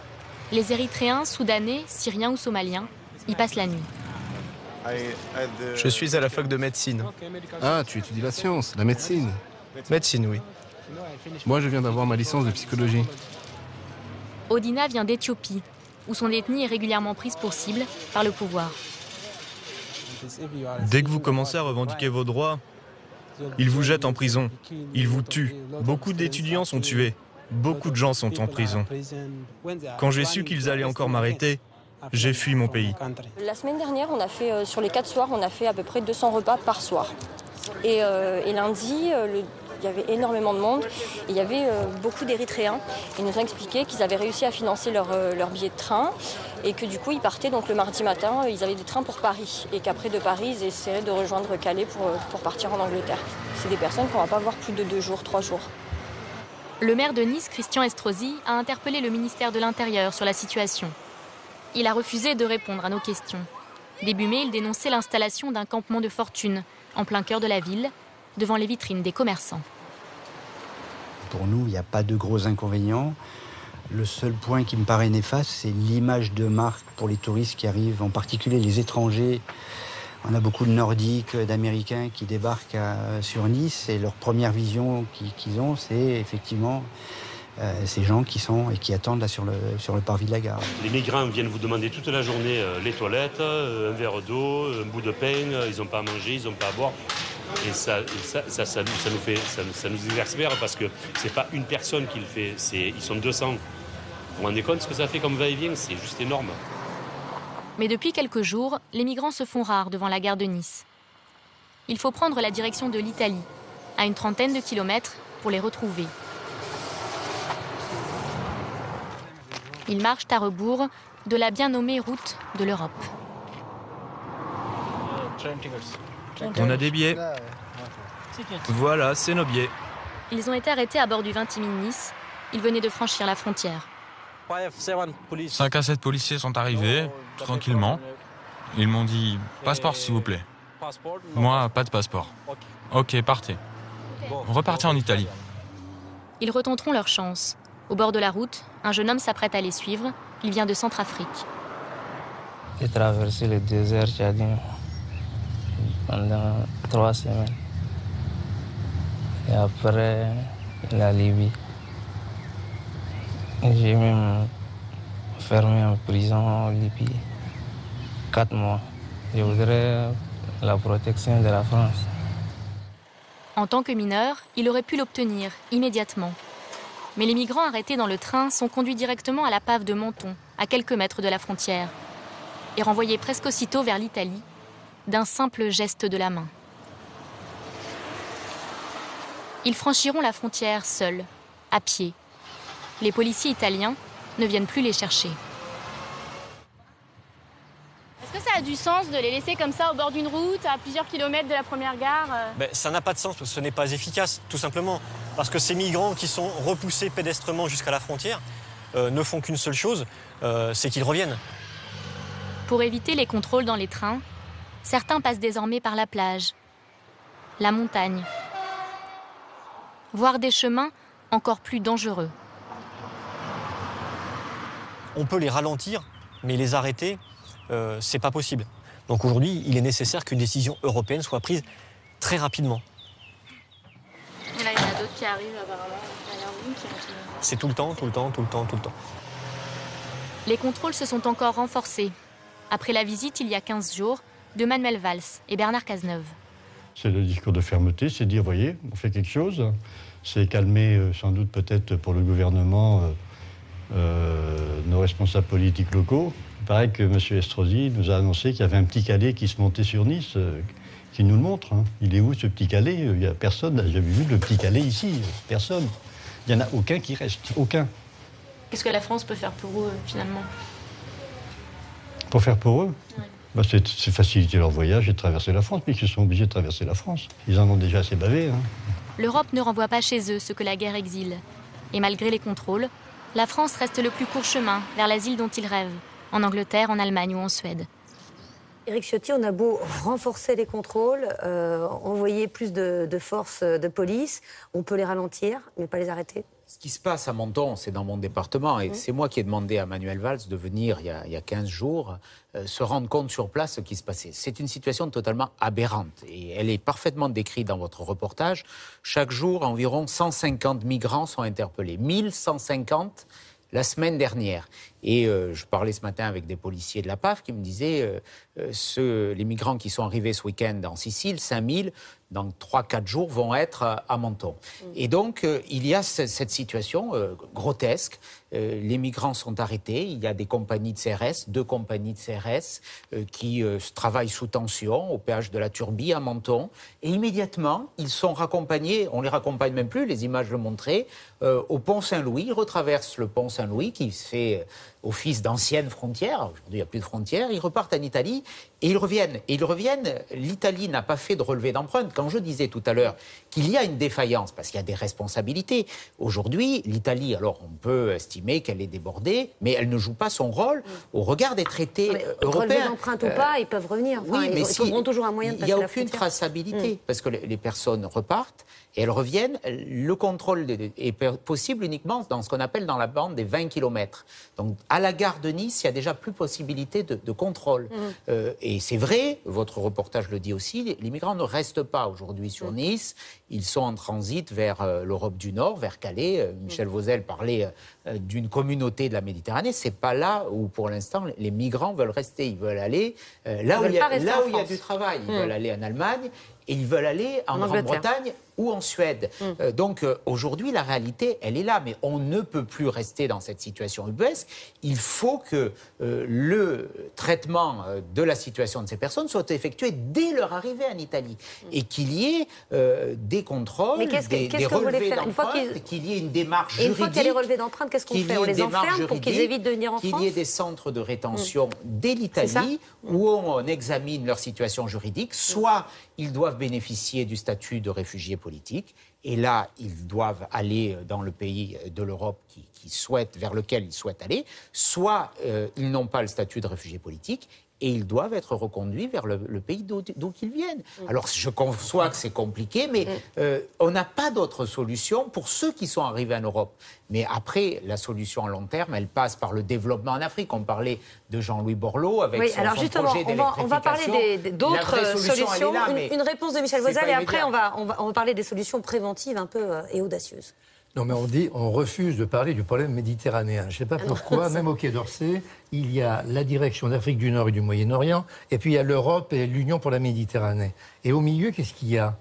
Les Érythréens, Soudanais, Syriens ou Somaliens y passent la nuit. Je suis à la fac de médecine. Ah, tu étudies la science, la médecine. Médecine, oui. Moi, je viens d'avoir ma licence de psychologie. Odina vient d'Éthiopie, où son ethnie est régulièrement prise pour cible par le pouvoir. Dès que vous commencez à revendiquer vos droits, ils vous jettent en prison, ils vous tuent. Beaucoup d'étudiants sont tués, beaucoup de gens sont en prison. Quand j'ai su qu'ils allaient encore m'arrêter, j'ai fui mon pays. La semaine dernière, on a fait, sur les 4 soirs, on a fait à peu près 200 repas par soir. Et lundi, il y avait énormément de monde. Et il y avait beaucoup d'Érythréens. Ils nous ont expliqué qu'ils avaient réussi à financer leur billet de train et que du coup, ils partaient donc le mardi matin. Ils avaient des trains pour Paris et qu'après de Paris, ils essaieraient de rejoindre Calais pour partir en Angleterre. C'est des personnes qu'on ne va pas voir plus de 2 jours, 3 jours. Le maire de Nice, Christian Estrosi, a interpellé le ministère de l'Intérieur sur la situation. Il a refusé de répondre à nos questions. Début mai, il dénonçait l'installation d'un campement de fortune en plein cœur de la ville, devant les vitrines des commerçants. Pour nous, il n'y a pas de gros inconvénients. Le seul point qui me paraît néfaste, c'est l'image de marque pour les touristes qui arrivent, en particulier les étrangers. On a beaucoup de Nordiques, d'Américains qui débarquent sur Nice et leur première vision qu'ils ont, c'est effectivement ces gens qui attendent là sur le parvis de la gare. Les migrants viennent vous demander toute la journée les toilettes, un verre d'eau, un bout de pain, ils n'ont pas à manger, ils n'ont pas à boire. Et ça nous exaspère parce que c'est pas une personne qui le fait, ils sont 200. Vous vous rendez compte ce que ça fait comme va-et-vient? C'est juste énorme. Mais depuis quelques jours, les migrants se font rares devant la gare de Nice. Il faut prendre la direction de l'Italie, à une trentaine de kilomètres, pour les retrouver. Ils marchent à rebours de la bien nommée route de l'Europe. On a des billets. Voilà, c'est nos billets. Ils ont été arrêtés à bord du Vintimille Nice. Ils venaient de franchir la frontière. 5 à 7 policiers sont arrivés, tranquillement. Ils m'ont dit « Passeport, s'il vous plaît ». Moi, pas de passeport. Ok, partez. Repartez en Italie. Ils retenteront leur chance. Au bord de la route, un jeune homme s'apprête à les suivre. Il vient de Centrafrique. J'ai traversé le désert tchadien pendant 3 semaines. Et après, la Libye. J'ai même fermé en prison en Libye 4 mois. Je voudrais la protection de la France. En tant que mineur, il aurait pu l'obtenir immédiatement. Mais les migrants arrêtés dans le train sont conduits directement à la Pave de Menton, à quelques mètres de la frontière, et renvoyés presque aussitôt vers l'Italie, d'un simple geste de la main. Ils franchiront la frontière seuls, à pied. Les policiers italiens ne viennent plus les chercher. Est-ce que ça a du sens de les laisser comme ça au bord d'une route, à plusieurs kilomètres de la première gare? Ça n'a pas de sens parce que ce n'est pas efficace, tout simplement. Parce que ces migrants qui sont repoussés pédestrement jusqu'à la frontière ne font qu'une seule chose, c'est qu'ils reviennent. Pour éviter les contrôles dans les trains, certains passent désormais par la plage, la montagne, voire des chemins encore plus dangereux. On peut les ralentir, mais les arrêter, c'est pas possible. Donc aujourd'hui, il est nécessaire qu'une décision européenne soit prise très rapidement. Et là, il y en a qui arrivent apparemment derrière vous. C'est tout le temps. Les contrôles se sont encore renforcés. Après la visite, il y a 15 jours, de Manuel Valls et Bernard Cazeneuve. C'est le discours de fermeté, c'est dire, voyez, on fait quelque chose. C'est calmer, sans doute peut-être pour le gouvernement, nos responsables politiques locaux. Il paraît que M. Estrosi nous a annoncé qu'il y avait un petit Calais qui se montait sur Nice, qui nous le montre. Hein. Il est où ce petit Calais? Personne n'a jamais vu le petit Calais ici. Personne. Il n'y en a aucun qui reste. Aucun. Qu'est-ce que la France peut faire pour eux, finalement? Pour faire pour eux? Oui. C'est faciliter leur voyage et traverser la France, mais ils sont obligés de traverser la France. Ils en ont déjà assez bavé. Hein. L'Europe ne renvoie pas chez eux ce que la guerre exile. Et malgré les contrôles, la France reste le plus court chemin vers l'asile dont ils rêvent, en Angleterre, en Allemagne ou en Suède. Éric Ciotti, on a beau renforcer les contrôles, envoyer plus de forces de police, on peut les ralentir, mais pas les arrêter. Ce qui se passe à Menton, c'est dans mon département, et c'est moi qui ai demandé à Manuel Valls de venir il y a 15 jours, se rendre compte sur place ce qui se passait. C'est une situation totalement aberrante, et elle est parfaitement décrite dans votre reportage. Chaque jour, environ 150 migrants sont interpellés. 1150 la semaine dernière. Et je parlais ce matin avec des policiers de la PAF qui me disaient les migrants qui sont arrivés ce week-end en Sicile, 5000, dans 3-4 jours, vont être à Menton. Et donc, il y a cette situation grotesque. Les migrants sont arrêtés. Il y a des compagnies de CRS, 2 compagnies de CRS qui travaillent sous tension au péage de la Turbie à Menton. Et immédiatement, ils sont raccompagnés, on les raccompagne même plus, les images le montraient, au pont Saint-Louis. Ils retraversent le pont Saint-Louis qui fait office d'ancienne frontière. Aujourd'hui, il n'y a plus de frontières. Ils repartent en Italie et ils reviennent. Et ils reviennent. L'Italie n'a pas fait de relevé d'empreinte. Quand je disais tout à l'heure qu'il y a une défaillance, parce qu'il y a des responsabilités, aujourd'hui, l'Italie, alors on peut estimer qu'elle est débordée, mais elle ne joue pas son rôle au regard des traités européens. Relevé d'empreinte ou pas, ils peuvent revenir. Enfin, oui, mais ils trouveront toujours un moyen de passer la frontière. Il n'y a aucune traçabilité, parce que les personnes repartent et elles reviennent. Le contrôle est possible uniquement dans ce qu'on appelle dans la bande des 20 km. Donc, à la gare de Nice, il n'y a déjà plus possibilité de contrôle. Et c'est vrai, votre reportage le dit aussi, les migrants ne restent pas aujourd'hui sur Nice. Ils sont en transit vers l'Europe du Nord, vers Calais. Michel Vauzel parlait d'une communauté de la Méditerranée. C'est pas là où, pour l'instant, les migrants veulent rester. Ils veulent aller là où il y a du travail. Ils veulent aller en Allemagne. Et ils veulent aller en Grande-Bretagne ou en Suède. Donc aujourd'hui, la réalité, elle est là. Mais on ne peut plus rester dans cette situation ubuesque. Il faut que le traitement de la situation de ces personnes soit effectué dès leur arrivée en Italie. Et qu'il y ait des contrôles, des relevés d'empreintes, qu'il y ait une démarche juridique. Et une fois qu'il y a les relevés d'empreintes, qu'est-ce qu'on fait? On les enferme pour qu'ils évitent de venir en France? Qu'il y ait des centres de rétention dès l'Italie où on examine leur situation juridique. Soit ils doivent bénéficier du statut de réfugiés politiques, et là, ils doivent aller dans le pays de l'Europe vers lequel ils souhaitent aller, soit ils n'ont pas le statut de réfugiés politiques, et ils doivent être reconduits vers le pays d'où ils viennent. Alors, je conçois que c'est compliqué, mais on n'a pas d'autre solution pour ceux qui sont arrivés en Europe. Mais après, la solution à long terme, elle passe par le développement en Afrique. On parlait de Jean-Louis Borloo avec son projet d'électrification. On va parler d'autres solutions. Une réponse de Michel Vauzel, et après, on va parler des solutions préventives un peu et audacieuses. Non, mais on refuse de parler du problème méditerranéen. Je ne sais pas pourquoi, même au Quai d'Orsay, il y a la direction d'Afrique du Nord et du Moyen-Orient, et puis il y a l'Europe et l'Union pour la Méditerranée. Et au milieu, qu'est-ce qu'il y a?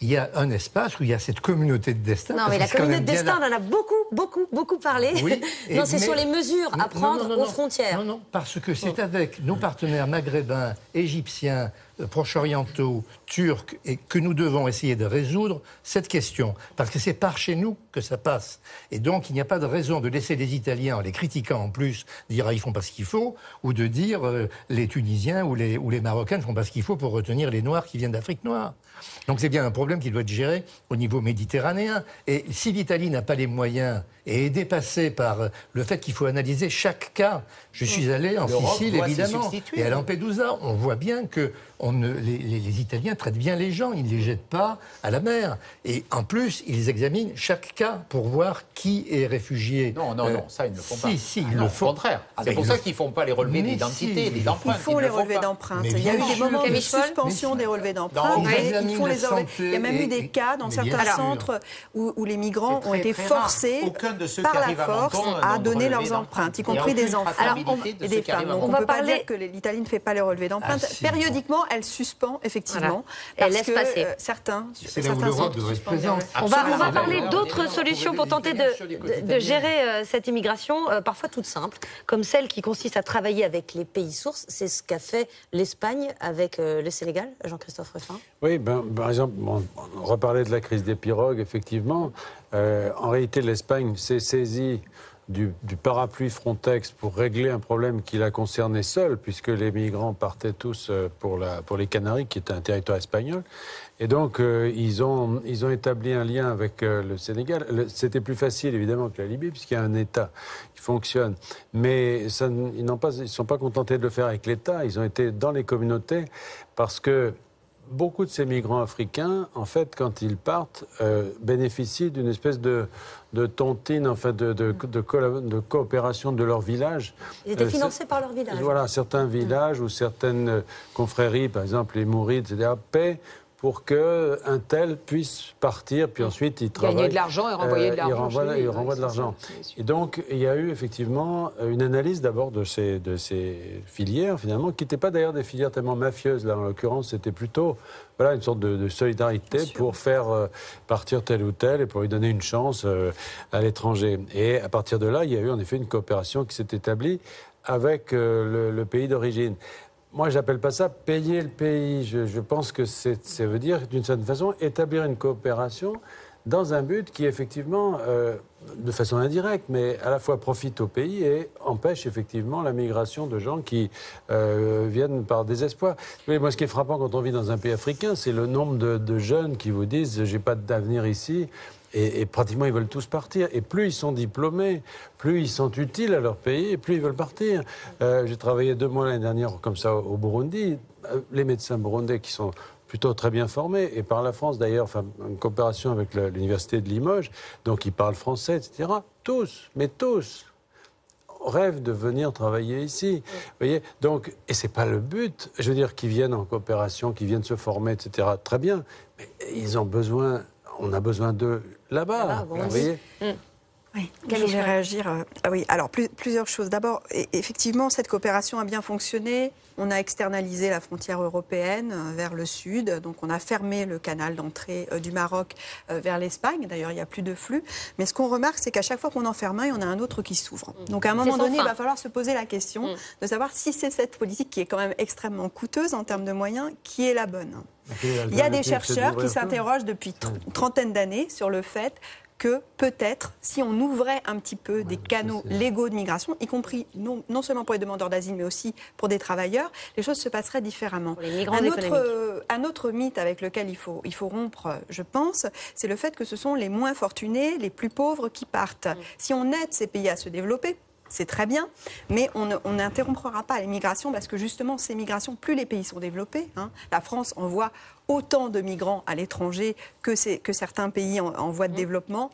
Il y a un espace où il y a cette communauté de destin. Non, mais la communauté de destin, on en a beaucoup parlé. Oui, non, c'est sur les mesures à prendre aux frontières. Non, parce que c'est avec nos partenaires maghrébins, égyptiens, proche-orientaux, turcs, et que nous devons essayer de résoudre cette question. Parce que c'est par chez nous que ça passe. Et donc, il n'y a pas de raison de laisser les Italiens, en les critiquant en plus, dire ils font pas ce qu'il faut, ou de dire les Tunisiens ou les Marocains ne font pas ce qu'il faut pour retenir les Noirs qui viennent d'Afrique noire. Donc c'est bien un problème qui doit être géré au niveau méditerranéen. Et si l'Italie n'a pas les moyens et est dépassée par le fait qu'il faut analyser chaque cas, je suis allé en Sicile évidemment, et à Lampedusa, on voit bien que les Italiens traitent bien les gens, ils ne les jettent pas à la mer. Et en plus, ils examinent chaque cas pour voir qui est réfugié. Non, ça ils ne le font pas. Si, ils le font. Au contraire. C'est pour ça qu'ils ne font pas les relevés d'identité, les empreintes. Ils font les relevés d'empreintes. Il y a eu des moments de suspension des relevés d'empreintes. Ils font les relevés. Il y a même eu des cas dans certains centres où les migrants ont été forcés par la force à donner leurs empreintes, y compris des enfants et des femmes. Donc on ne peut pas dire que l'Italie ne fait pas les relevés d'empreintes. Périodiquement, elle suspend, effectivement, parce que certains centres suspendent. On va parler d'autres solutions pour tenter de gérer cette immigration, parfois toutes simples, comme celle qui consiste à travailler avec les pays sources. C'est ce qu'a fait l'Espagne avec le Sénégal, Jean-Christophe Ruffin. Oui, par exemple, on reparlait de la crise des pirogues, effectivement. En réalité, l'Espagne s'est saisie du parapluie Frontex pour régler un problème qui la concernait seule, puisque les migrants partaient tous pour les Canaries, qui était un territoire espagnol. Et donc, ils ont établi un lien avec le Sénégal. C'était plus facile, évidemment, que la Libye, puisqu'il y a un État qui fonctionne. Mais ils ne sont pas contentés de le faire avec l'État. Ils ont été dans les communautés parce que beaucoup de ces migrants africains, en fait, quand ils partent, bénéficient d'une espèce de tontine, en fait, de coopération de leur village. Ils étaient financés par leur village. Voilà, certains villages ou certaines confréries, par exemple les mourides, etc., paient pour qu'un tel puisse partir, puis ensuite il travaille. Gagner de l'argent et renvoyer de l'argent. Il renvoie de l'argent. Et donc, il y a eu effectivement une analyse d'abord de ces filières, finalement, qui n'étaient pas d'ailleurs des filières tellement mafieuses. Là, en l'occurrence, c'était plutôt une sorte de solidarité pour faire partir tel ou tel et pour lui donner une chance à l'étranger. Et à partir de là, il y a eu en effet une coopération qui s'est établie avec le pays d'origine. Moi, j'appelle pas ça payer le pays. Je pense que ça veut dire, d'une certaine façon, établir une coopération dans un but qui, effectivement, de façon indirecte, mais à la fois profite au pays et empêche, effectivement, la migration de gens qui viennent par désespoir. Mais moi, ce qui est frappant quand on vit dans un pays africain, c'est le nombre de jeunes qui vous disent « j'ai pas d'avenir ici ». Et pratiquement, ils veulent tous partir. Et plus ils sont diplômés, plus ils sont utiles à leur pays, et plus ils veulent partir. J'ai travaillé 2 mois l'année dernière comme ça au Burundi. Les médecins burundais qui sont plutôt très bien formés, et par la France d'ailleurs, une coopération avec l'université de Limoges, donc ils parlent français, etc. Tous, mais tous, rêvent de venir travailler ici. Vous voyez, donc, et c'est pas le but. Je veux dire, qu'ils viennent en coopération, qu'ils viennent se former, etc. Très bien, mais ils ont besoin. On a besoin d'eux là-bas, vous voyez. Oui, je vais réagir. Oui, alors plusieurs choses. D'abord, effectivement, cette coopération a bien fonctionné. On a externalisé la frontière européenne vers le sud. Donc, on a fermé le canal d'entrée du Maroc vers l'Espagne. D'ailleurs, il n'y a plus de flux. Mais ce qu'on remarque, c'est qu'à chaque fois qu'on en ferme un, il y en a un autre qui s'ouvre. Donc, à un moment donné, il va falloir se poser la question de savoir si c'est cette politique qui est quand même extrêmement coûteuse en termes de moyens, qui est la bonne. Il y a des chercheurs qui s'interrogent depuis une trentaine d'années sur le fait que peut-être, si on ouvrait un petit peu des canaux légaux de migration, y compris non seulement pour les demandeurs d'asile, mais aussi pour des travailleurs, les choses se passeraient différemment. Un autre mythe avec lequel il faut rompre, je pense, c'est le fait que ce sont les moins fortunés, les plus pauvres qui partent. Si on aide ces pays à se développer, c'est très bien, mais on n'interrompra pas les migrations parce que justement, ces migrations, plus les pays sont développés, la France envoie autant de migrants à l'étranger que certains pays en voie de développement,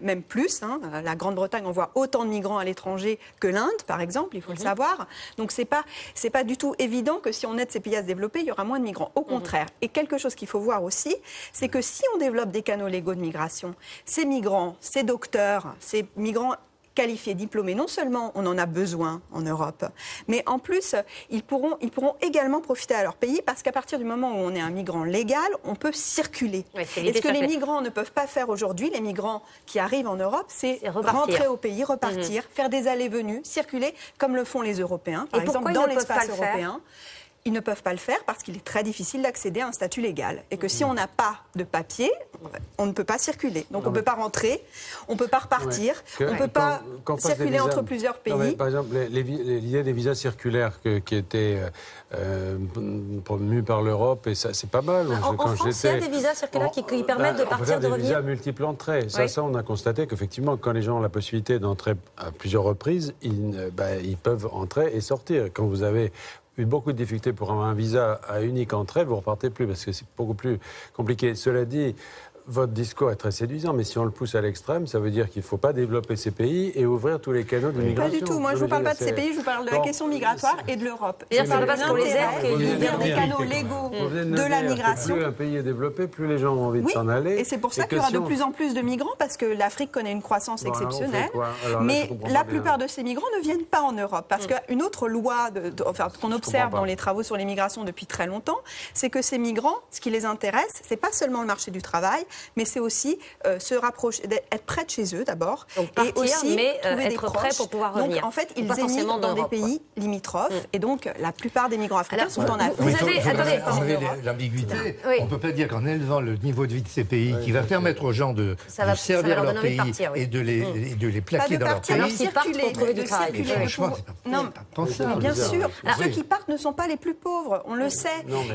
même plus. La Grande-Bretagne envoie autant de migrants à l'étranger que l'Inde, par exemple, il faut le savoir. Donc c'est pas du tout évident que si on aide ces pays à se développer, il y aura moins de migrants. Au contraire. Et quelque chose qu'il faut voir aussi, c'est que si on développe des canaux légaux de migration, ces migrants, ces docteurs, ces migrants qualifiés, diplômés, non seulement on en a besoin en Europe, mais en plus, ils pourront également profiter à leur pays parce qu'à partir du moment où on est un migrant légal, on peut circuler. Et ce que les migrants ne peuvent pas faire aujourd'hui, les migrants qui arrivent en Europe, c'est rentrer au pays, repartir, faire des allées-venues, circuler, comme le font les Européens, par exemple, dans l'espace européen. Ils ne peuvent pas le faire parce qu'il est très difficile d'accéder à un statut légal. Et que si on n'a pas de papier, on ne peut pas circuler. Donc on ne peut pas rentrer, on ne peut pas repartir, on ne peut pas circuler entre plusieurs pays. Non, par exemple, l'idée des visas circulaires qui étaient promus par l'Europe, et ça c'est pas mal. En France, il y a des visas circulaires qui permettent de partir, de revenir. Des visas multiples entrées. Ça, on a constaté qu'effectivement, quand les gens ont la possibilité d'entrer à plusieurs reprises, ils peuvent entrer et sortir. Quand vous avez eu beaucoup de difficultés pour avoir un visa à unique entrée, vous ne repartez plus parce que c'est beaucoup plus compliqué. Cela dit, votre discours est très séduisant, mais si on le pousse à l'extrême, ça veut dire qu'il ne faut pas développer ces pays et ouvrir tous les canaux d'immigration. Pas du tout. Moi, je ne vous parle pas de ces pays, je vous parle de la question migratoire et de l'Europe. Et ça ne pas qu'on les aide, d'ouvrir des canaux légaux de la migration. Plus un pays est développé, plus les gens ont envie de s'en aller. Et c'est pour ça qu'il y aura de plus en plus de migrants, parce que l'Afrique connaît une croissance exceptionnelle. Mais la plupart de ces migrants ne viennent pas en Europe. Parce qu'une autre loi qu'on observe dans les travaux sur l'immigration depuis très longtemps, c'est que ces migrants, ce qui les intéresse, ce n'est pas seulement le marché du travail, mais c'est aussi se rapprocher, être près de chez eux d'abord, et aussi trouver être prêt pour pouvoir revenir. Donc en fait, ils émigrent dans des pays limitrophes, et donc la plupart des migrants africains sont en Afrique. Vous avez l'ambiguïté. On ne peut pas dire qu'en élevant le niveau de vie de ces pays, qui va permettre aux gens de servir leur pays et de les plaquer dans leur pays. Alors s'ils partent pour trouver du travail. Franchement, non, bien sûr. Ceux qui partent ne sont pas les plus pauvres, on le sait.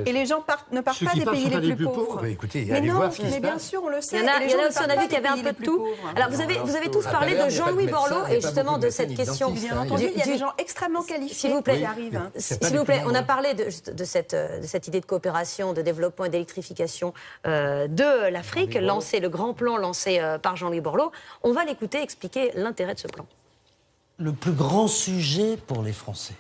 Et les gens ne partent pas des pays les plus pauvres. Écoutez, allez voir ce qui se passe. Mais bien sûr, on le sait. Il y en a aussi, on a vu qu'il y avait un peu de tout. Alors, vous avez tous parlé de Jean-Louis Borloo et justement de cette question. Bien entendu, il y a des gens extrêmement qualifiés qui arrivent. S'il vous plaît, on a parlé de cette idée de coopération, de développement et d'électrification de l'Afrique, le grand plan lancé par Jean-Louis Borloo. On va l'écouter expliquer l'intérêt de ce plan. Le plus grand sujet pour les Français,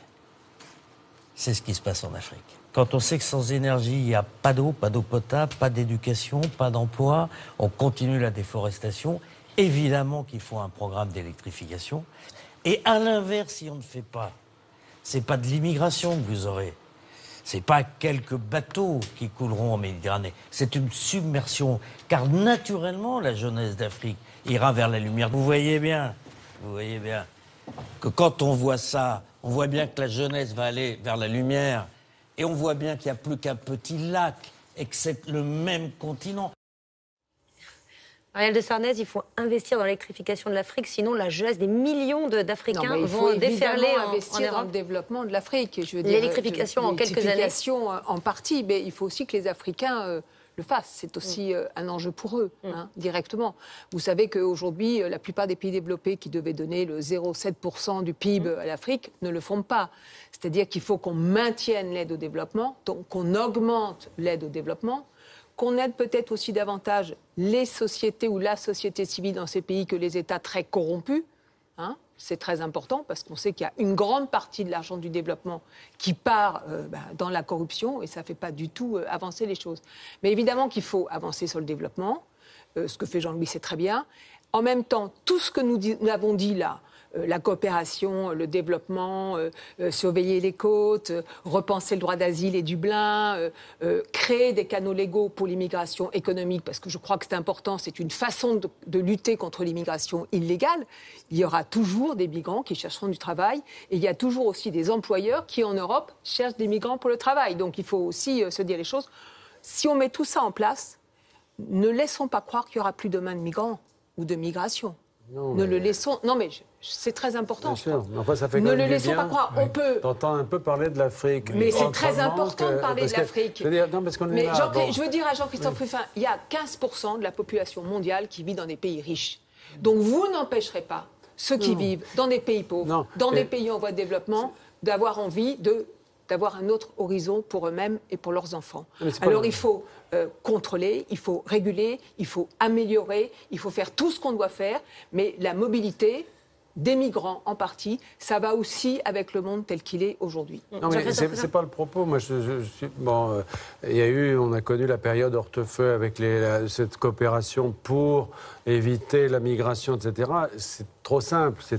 c'est ce qui se passe en Afrique. Quand on sait que sans énergie, il n'y a pas d'eau potable, pas d'éducation, pas d'emploi, on continue la déforestation, évidemment qu'il faut un programme d'électrification. Et à l'inverse, si on ne fait pas, c'est pas de l'immigration que vous aurez, c'est pas quelques bateaux qui couleront en Méditerranée, c'est une submersion, car naturellement, la jeunesse d'Afrique ira vers la lumière. Vous voyez bien que quand on voit ça, on voit bien que la jeunesse va aller vers la lumière. Et on voit bien qu'il n'y a plus qu'un petit lac et que c'est le même continent. Ariel de Sarnez, il faut investir dans l'électrification de l'Afrique, sinon la jeunesse des millions d'Africains vont déferler en investir Europe. Dans le développement de l'Afrique. L'électrification en quelques années. L'électrification en partie, mais il faut aussi que les Africains le fassent. C'est aussi un enjeu pour eux, directement. Vous savez qu'aujourd'hui, la plupart des pays développés qui devaient donner le 0,7% du PIB à l'Afrique ne le font pas. C'est-à-dire qu'il faut qu'on maintienne l'aide au développement, donc qu'on augmente l'aide au développement, qu'on aide peut-être aussi davantage les sociétés ou la société civile dans ces pays que les États très corrompus. C'est très important parce qu'on sait qu'il y a une grande partie de l'argent du développement qui part dans la corruption et ça ne fait pas du tout avancer les choses. Mais évidemment qu'il faut avancer sur le développement. Ce que fait Jean-Louis, c'est très bien. En même temps, tout ce que nous avons dit là, la coopération, le développement, surveiller les côtes, repenser le droit d'asile et Dublin, créer des canaux légaux pour l'immigration économique, parce que je crois que c'est important, c'est une façon de lutter contre l'immigration illégale. Il y aura toujours des migrants qui chercheront du travail et il y a toujours aussi des employeurs qui, en Europe, cherchent des migrants pour le travail. Donc il faut aussi se dire les choses. Si on met tout ça en place, ne laissons pas croire qu'il y aura plus demain de migrants ou de migration. Non, le laissons. Non, mais c'est très important. Bien sûr. Mais enfin, ça fait ne quand le même laissons bien. pas croire. On peut. T'entends un peu parler de l'Afrique. Mais c'est très important de parler de l'Afrique. Mais je veux dire à Jean-Christophe Ruffin, il y a 15% de la population mondiale qui vit dans des pays riches. Donc vous n'empêcherez pas ceux qui vivent dans des pays pauvres, dans des pays en voie de développement, d'avoir envie d'avoir un autre horizon pour eux-mêmes et pour leurs enfants. Alors il faut contrôler, il faut réguler, il faut améliorer, il faut faire tout ce qu'on doit faire, mais la mobilité des migrants en partie, ça va aussi avec le monde tel qu'il est aujourd'hui. Non, mais c'est pas le propos. Moi, on a connu la période Hortefeux avec cette coopération pour éviter la migration, etc. C'est trop simple, ça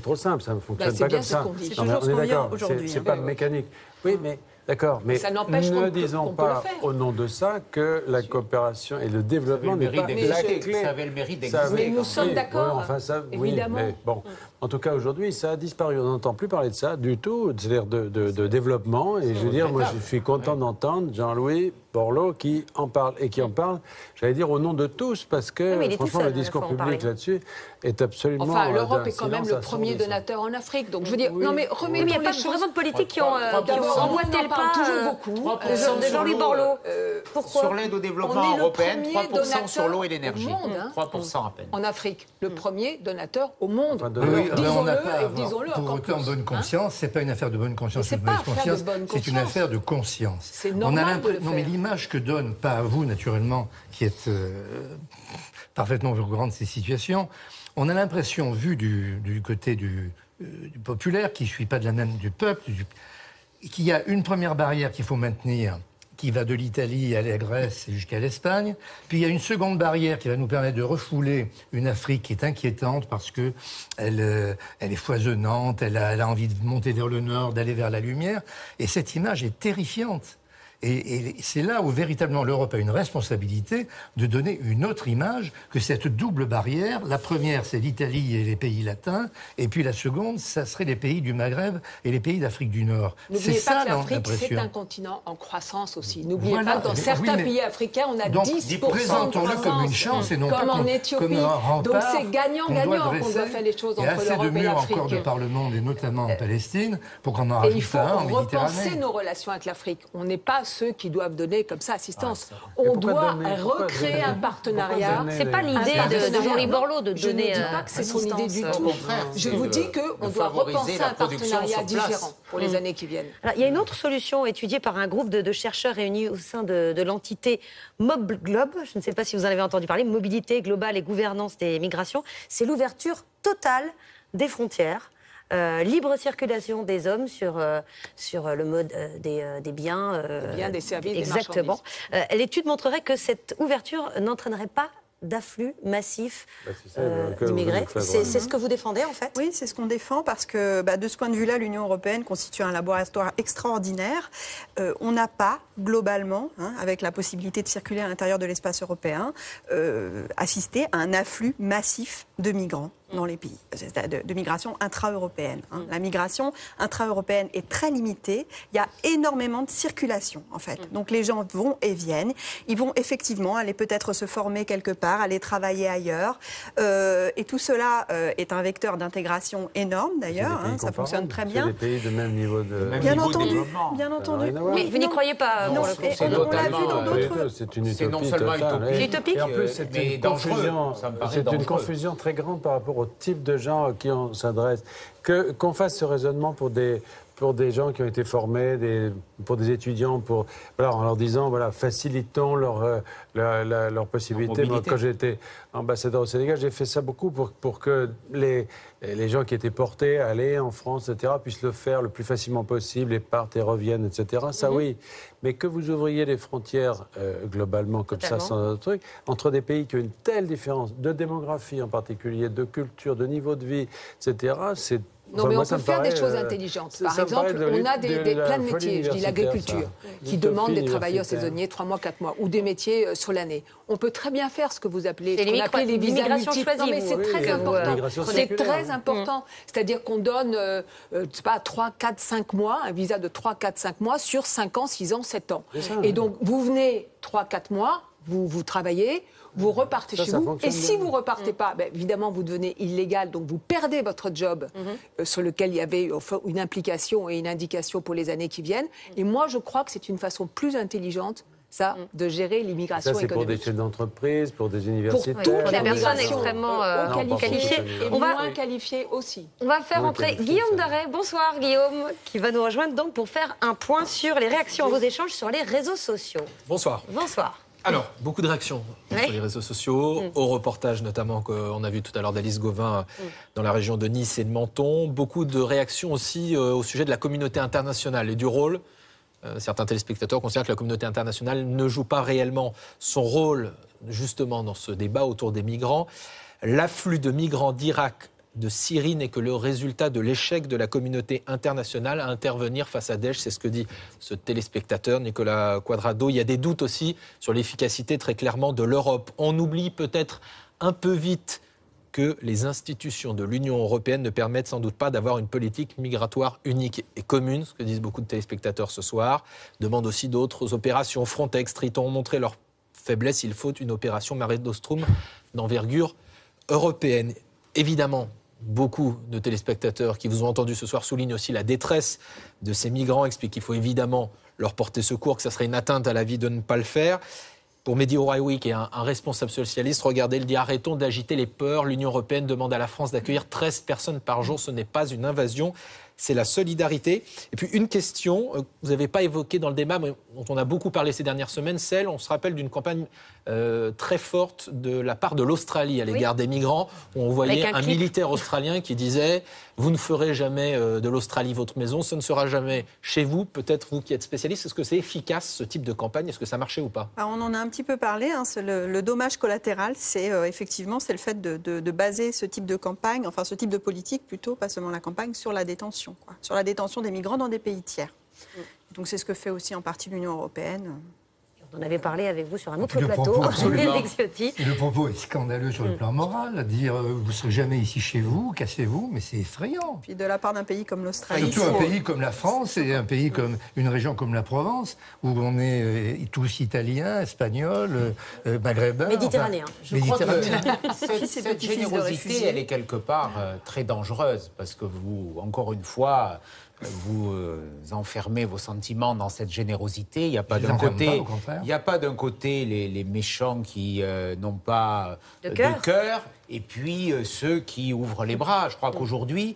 ne fonctionne pas comme ça. C'est toujours ce qu'on vit aujourd'hui. C'est pas mécanique. Oui, mais d'accord, mais ne disons pas au nom de ça que la coopération et le développement n'est pas la clé. Ça avait le mérite d'exister. Mais nous sommes d'accord, évidemment. Mais bon, en tout cas, aujourd'hui, ça a disparu. On n'entend plus parler de ça du tout, c'est-à-dire de développement. Et je veux dire, moi, je suis content d'entendre Jean-Louis Borloo qui en parle, et qui en parle, j'allais dire, au nom de tous, parce que franchement, le discours public là-dessus est absolument... Enfin, l'Europe est quand même le premier donateur en Afrique. Donc, je veux dire, non mais remettons il n'y a pas de raison de politique qui ont emboîté le pas toujours beaucoup. de Jean-Louis Borloo. Pourquoi ? Sur l'aide au développement européenne, 3% sur l'eau et l'énergie. 3% à peine. En Afrique, le premier donateur au monde. Disons-le. Pour autant, bonne conscience, c'est pas une affaire de bonne conscience ou de mauvaise conscience, c'est une affaire de conscience. C'est normal de le faire. Non, mais l'image que donne, pas à vous naturellement, qui êtes parfaitement au courant de ces situations, on a l'impression, vu du côté du populaire, qui ne suit pas de la même du peuple, qu'il y a une première barrière qu'il faut maintenir, qui va de l'Italie à la Grèce jusqu'à l'Espagne. Puis il y a une seconde barrière qui va nous permettre de refouler une Afrique qui est inquiétante parce que elle est foisonnante, elle a envie de monter vers le nord, d'aller vers la lumière. Et cette image est terrifiante. Et c'est là où véritablement l'Europe a une responsabilité de donner une autre image que cette double barrière. La première, c'est l'Italie et les pays latins, et puis la seconde, ça serait les pays du Maghreb et les pays d'Afrique du Nord. N'oubliez pas que l'Afrique, c'est un continent en croissance aussi. N'oubliez pas que dans certains pays africains, on a 10% de croissance. Présentons-le comme une chance et non comme pas en Éthiopie. Comme un rempart. Donc c'est gagnant-gagnant qu'on doit faire les choses entre l'Europe et l'Afrique. Il y a assez de murs encore de par le monde, et notamment en Palestine, pour qu'on en rajoute un en Méditerranée. Il faut repenser nos relations avec l'Afrique. On n'est pas ceux qui doivent donner comme ça assistance. On doit recréer un partenariat. C'est pas l'idée de Jean-Louis Borloo de donner. Je ne dis pas que c'est son idée du tout. Je vous dis qu'on doit repenser un partenariat différent pour les années qui viennent. Alors, il y a une autre solution étudiée par un groupe de chercheurs réunis au sein de l'entité MobGlobe. Je ne sais pas si vous en avez entendu parler. Mobilité globale et gouvernance des migrations. C'est l'ouverture totale des frontières. Libre circulation des hommes sur le mode des biens, des services, exactement. des marchandises. L'étude montrerait que cette ouverture n'entraînerait pas d'afflux massif d'immigrés. C'est ce que vous défendez en fait ? Oui, c'est ce qu'on défend parce que de ce point de vue-là, l'Union européenne constitue un laboratoire extraordinaire. On n'a pas, globalement, avec la possibilité de circuler à l'intérieur de l'espace européen, assisté à un afflux massif de migrants dans les pays, de migration intra-européenne. La migration intra-européenne est très limitée. Il y a énormément de circulation, en fait. Donc les gens vont et viennent. Ils vont effectivement aller peut-être se former quelque part, aller travailler ailleurs. Et tout cela est un vecteur d'intégration énorme, d'ailleurs. Ça fonctionne très bien. C'est des pays de même niveau de... Bien entendu. Bien entendu. Mais vous n'y croyez pas, pour le coup. On l'a vu dans d'autres... C'est une utopie non seulement utopique. Et en plus, c'est une confusion très grande par rapport au type de gens à qui on s'adresse. Qu'on fasse ce raisonnement pour des gens qui ont été formés, pour des étudiants, en leur disant, facilitons leur possibilité. Moi, quand j'étais ambassadeur au Sénégal, j'ai fait ça beaucoup pour que les gens qui étaient portés à aller en France, etc., puissent le faire le plus facilement possible, et partent et reviennent, etc. Ça, oui. Mais que vous ouvriez les frontières globalement comme ça, sans autre truc, entre des pays qui ont une telle différence de démographie en particulier, de culture, de niveau de vie, etc., c'est... Non, mais on peut faire des choses intelligentes. Par exemple, on a plein de métiers, je dis l'agriculture, qui demandent des travailleurs saisonniers 3 mois, 4 mois, ou des métiers sur l'année. On peut très bien faire ce que vous appelez les visas multiples. Non, mais c'est très important. C'est très important. C'est-à-dire qu'on donne, 3, 4, 5 mois, un visa de 3, 4, 5 mois sur 5 ans, 6 ans, 7 ans. Et donc, vous venez 3, 4 mois, vous travaillez, vous repartez chez vous. Et si vous ne repartez pas, évidemment, vous devenez illégal, donc vous perdez votre job sur lequel il y avait une implication et une indication pour les années qui viennent. Et moi, je crois que c'est une façon plus intelligente, de gérer l'immigration économique. Ça, c'est pour des chefs d'entreprise, pour des universitaires. Pour toutes les personnes extrêmement qualifiées et moins qualifiées aussi. On va faire entrer Guillaume Darey. Bonsoir Guillaume, qui va nous rejoindre donc pour faire un point sur les réactions à vos échanges sur les réseaux sociaux. Bonsoir. Bonsoir. Alors, beaucoup de réactions sur les réseaux sociaux, au reportage notamment qu'on a vu tout à l'heure d'Alice Gauvin dans la région de Nice et de Menton. Beaucoup de réactions aussi au sujet de la communauté internationale et du rôle. Certains téléspectateurs considèrent que la communauté internationale ne joue pas réellement son rôle justement dans ce débat autour des migrants. L'afflux de migrants d'Irak, de Syrie n'est que le résultat de l'échec de la communauté internationale à intervenir face à Daesh. C'est ce que dit ce téléspectateur, Nicolas Quadrado. Il y a des doutes aussi sur l'efficacité très clairement de l'Europe. On oublie peut-être un peu vite que les institutions de l'Union européenne ne permettent sans doute pas d'avoir une politique migratoire unique et commune, ce que disent beaucoup de téléspectateurs ce soir. Demandent aussi d'autres opérations. Frontex, Triton ont montré leur faiblesse. Il faut une opération Mare Nostrum d'envergure européenne. Évidemment, beaucoup de téléspectateurs qui vous ont entendu ce soir soulignent aussi la détresse de ces migrants, expliquent qu'il faut évidemment leur porter secours, que ça serait une atteinte à la vie de ne pas le faire. Pour Mehdi Ouraoui, qui est un responsable socialiste, regardez, il dit « Arrêtons d'agiter les peurs. L'Union européenne demande à la France d'accueillir 13 personnes par jour. Ce n'est pas une invasion, c'est la solidarité. » Et puis une question que vous n'avez pas évoquée dans le débat, mais dont on a beaucoup parlé ces dernières semaines, celle, on se rappelle d'une campagne très forte de la part de l'Australie à l'égard des migrants, où on voyait un militaire australien qui disait « Vous ne ferez jamais de l'Australie votre maison, ce ne sera jamais chez vous. » Peut-être vous qui êtes spécialiste, est-ce que c'est efficace ce type de campagne? Est-ce que ça marchait ou pas? Alors, on en a un petit peu parlé. Le dommage collatéral, c'est effectivement c'est le fait de baser ce type de campagne, enfin ce type de politique plutôt, pas seulement la campagne, sur la détention, sur la détention des migrants dans des pays tiers. Donc c'est ce que fait aussi en partie l'Union européenne. On en avait parlé avec vous sur un autre plateau, Éric Ciotti. Le propos est scandaleux sur le plan moral, dire vous ne serez jamais ici chez vous, cassez-vous, mais c'est effrayant. Puis de la part d'un pays comme l'Australie. Surtout un pays comme la France et un pays comme une région comme la Provence, où on est tous italiens, espagnols, maghrébins. Méditerranéens. Je crois que cette générosité, elle est quelque part très dangereuse, parce que vous, encore une fois, vous enfermez vos sentiments dans cette générosité. Il n'y a pas d'un côté, les méchants qui n'ont pas de cœur, et puis ceux qui ouvrent les bras. Je crois qu'aujourd'hui,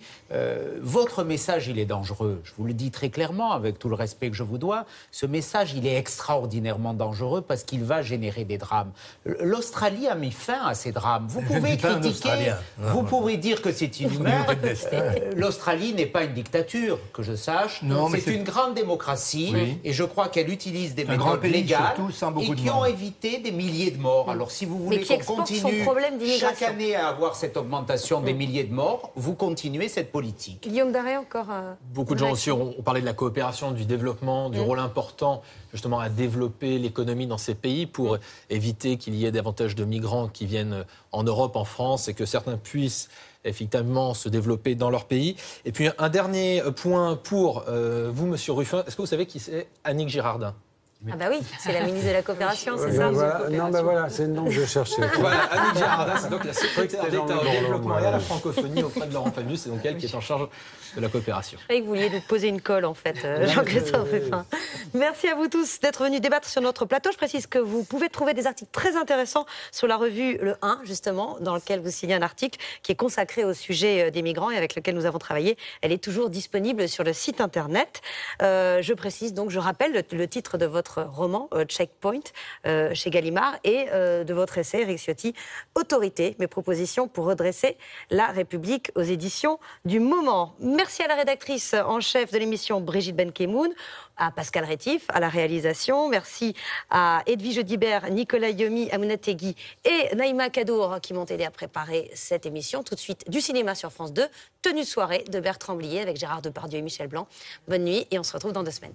votre message, il est dangereux. Je vous le dis très clairement, avec tout le respect que je vous dois. Ce message, il est extraordinairement dangereux parce qu'il va générer des drames. L'Australie a mis fin à ces drames. Vous pouvez critiquer, vous pouvez dire que c'est inhumain. L'Australie n'est pas une dictature, que je sache. C'est une grande démocratie, et je crois qu'elle utilise des méthodes légales et qui ont évité des milliers de morts. Alors si vous voulez qu'on continue chaque année à avoir cette augmentation des milliers de morts, vous continuez cette politique. Guillaume Daré, encore beaucoup de gens aussi ont parlé de la coopération, du développement, du rôle important justement à développer l'économie dans ces pays pour éviter qu'il y ait davantage de migrants qui viennent en Europe, en France, et que certains puissent effectivement se développer dans leur pays. Et puis un dernier point pour vous, Monsieur Ruffin. Est-ce que vous savez qui c'est Annick Girardin? Ah bah oui, c'est la ministre de la Coopération, c'est ça? Non, ben voilà, c'est le nom que je cherchais. Voilà, Annick Girardin, c'est donc la secrétaire d'État au développement et à la francophonie auprès de Laurent Fabius. C'est donc elle qui est en charge de la coopération. Je croyais que vous vouliez nous poser une colle, en fait, Jean-Christophe Ruffin. Merci à vous tous d'être venus débattre sur notre plateau. Je précise que vous pouvez trouver des articles très intéressants sur la revue Le 1, justement, dans lequel vous signez un article qui est consacré au sujet des migrants et avec lequel nous avons travaillé. Elle est toujours disponible sur le site internet. Je précise donc, je rappelle le titre de votre roman, Checkpoint, chez Gallimard, et de votre essai, Éric Ciotti, Autorité, mes propositions pour redresser la République, aux éditions du Moment. Merci à la rédactrice en chef de l'émission, Brigitte Benkemoun, à Pascal Rétif, à la réalisation. Merci à Edwige Audibert, Nicolas Yomi, Amouna Tegui et Naïma Kadour qui m'ont aidé à préparer cette émission. Tout de suite, du cinéma sur France 2, tenue de soirée de Bertrand Blier avec Gérard Depardieu et Michel Blanc. Bonne nuit et on se retrouve dans 2 semaines.